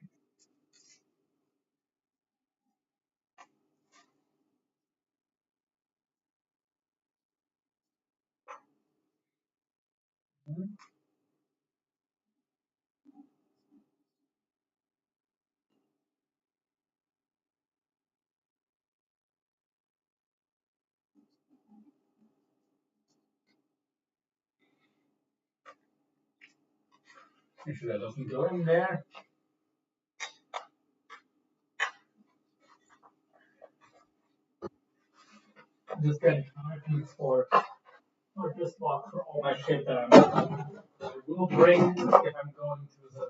Make sure that doesn't go in there. I'm just getting cartons for just walk for all my shit that I will bring if I'm going to the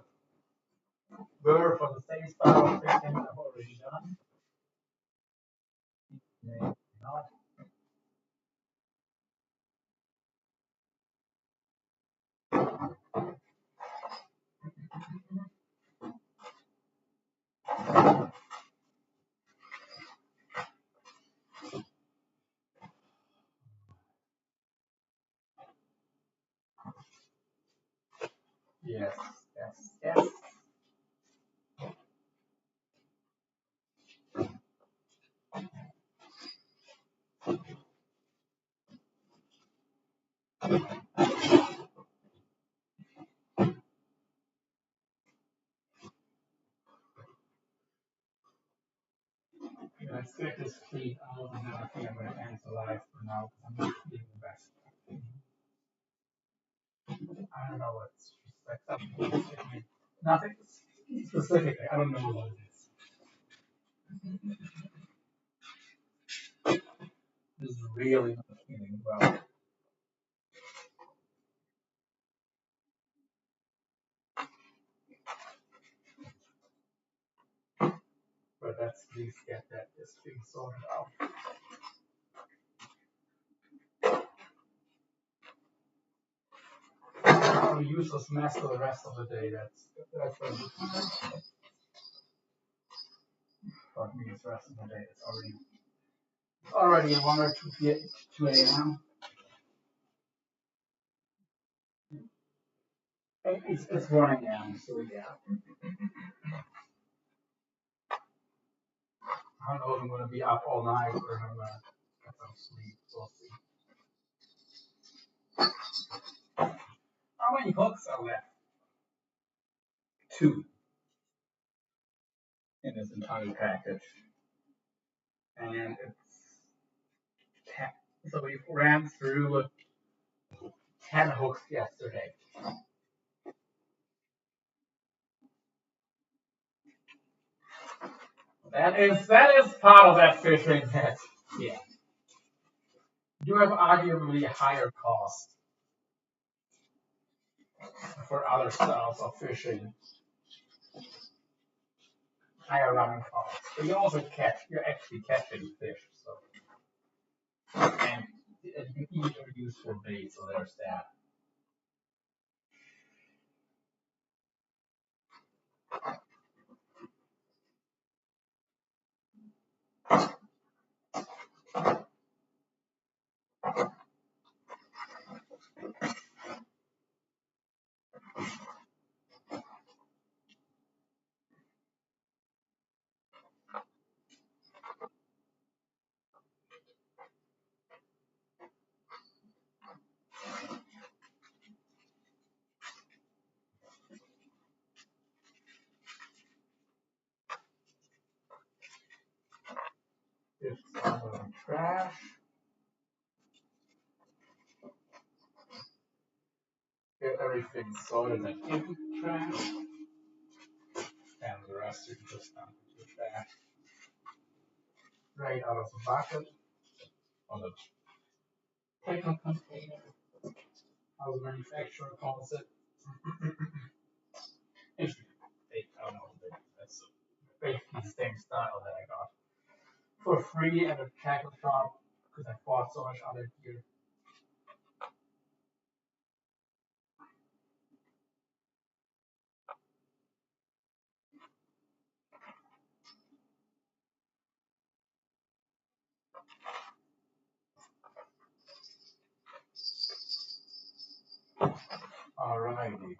burr for the same style of fishing I've already done. let's get this fleet out, and then I think I'm going to end the live for now because I'm not feeling the best. I don't know what's like something specific. Nothing specifically. I don't know what it is. This is really not feeling well. But let's at least get this thing sorted out. I'll use this mess for the rest of the day. That's what I'm looking at. But me, it's the rest of the day. It's already 1 or 2 a.m. It's 1 a.m. So yeah. I don't know if I'm gonna be up all night or if I'm gonna get some sleep. We'll see. How many hooks are left? 2 in this entire package, and it's 10. So we ran through 10 hooks yesterday. That is part of that fishing net. Yeah. You have arguably higher cost for other styles of fishing, higher running costs. But you're actually catching fish, so and you eat or use for bait, so there's that. It's trash. Get everything sorted and into the trash, and the rest you can just dump into the trash. Right out of the bucket on the paper container. How the manufacturer calls it. Interesting. I don't know. That's basically the same style that I got for free at a tackle shop because I bought so much other gear. Alrighty.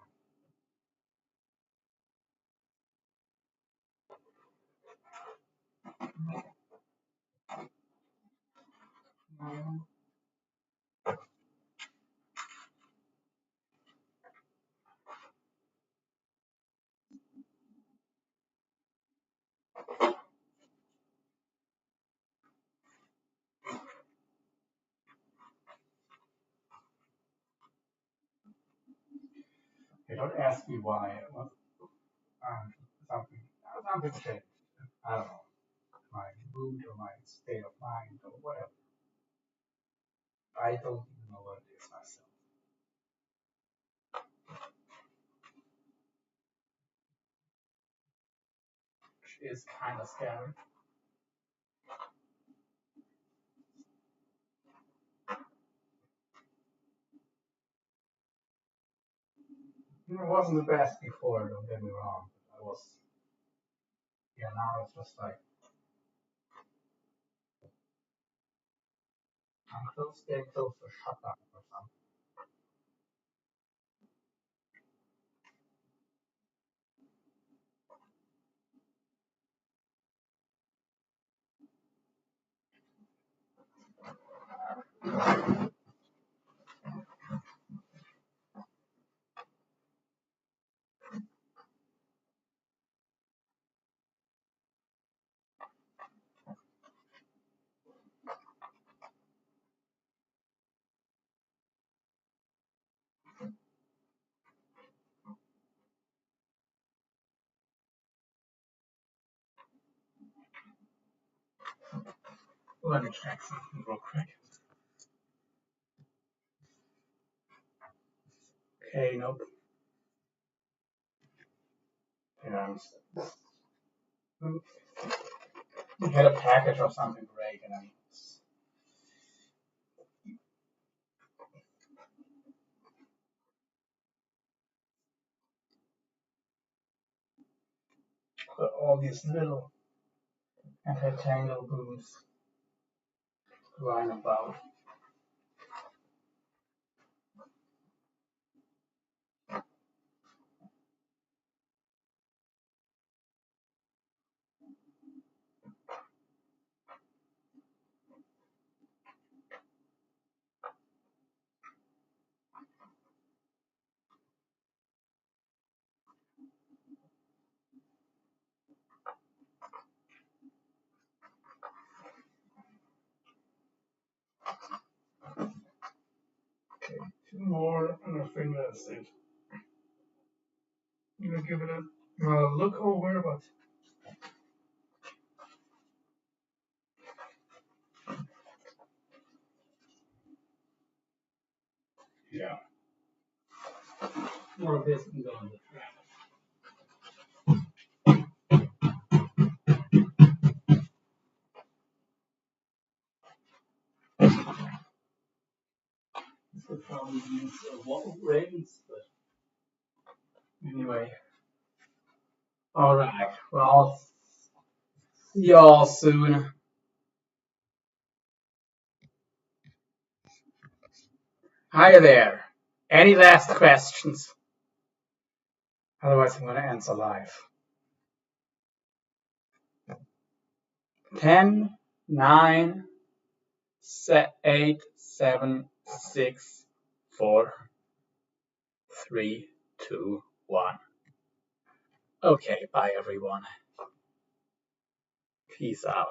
Okay, don't ask me why. Something changed. I don't know. My mood or my state of mind or whatever. I don't even know what it is myself. Which is kind of scary. It wasn't the best before, don't get me wrong. I was, yeah, now it's just like, I'm getting close to shutdown or something. Let me check something real quick. Okay, nope. Yeah, we had a package or something break, and then put all these little anti-tangle booms lying about. Okay, 2 more, and I think that's it. I'm gonna give it a look over, but yeah, more of this can go on the track. This would probably use a lot of rings, but anyway. Alright, well, see y'all soon. Hi there. Any last questions? Otherwise, I'm gonna answer live. 10, 9, 8, 7, 6, 4, 3, 2, 1. Okay, bye everyone. Peace out.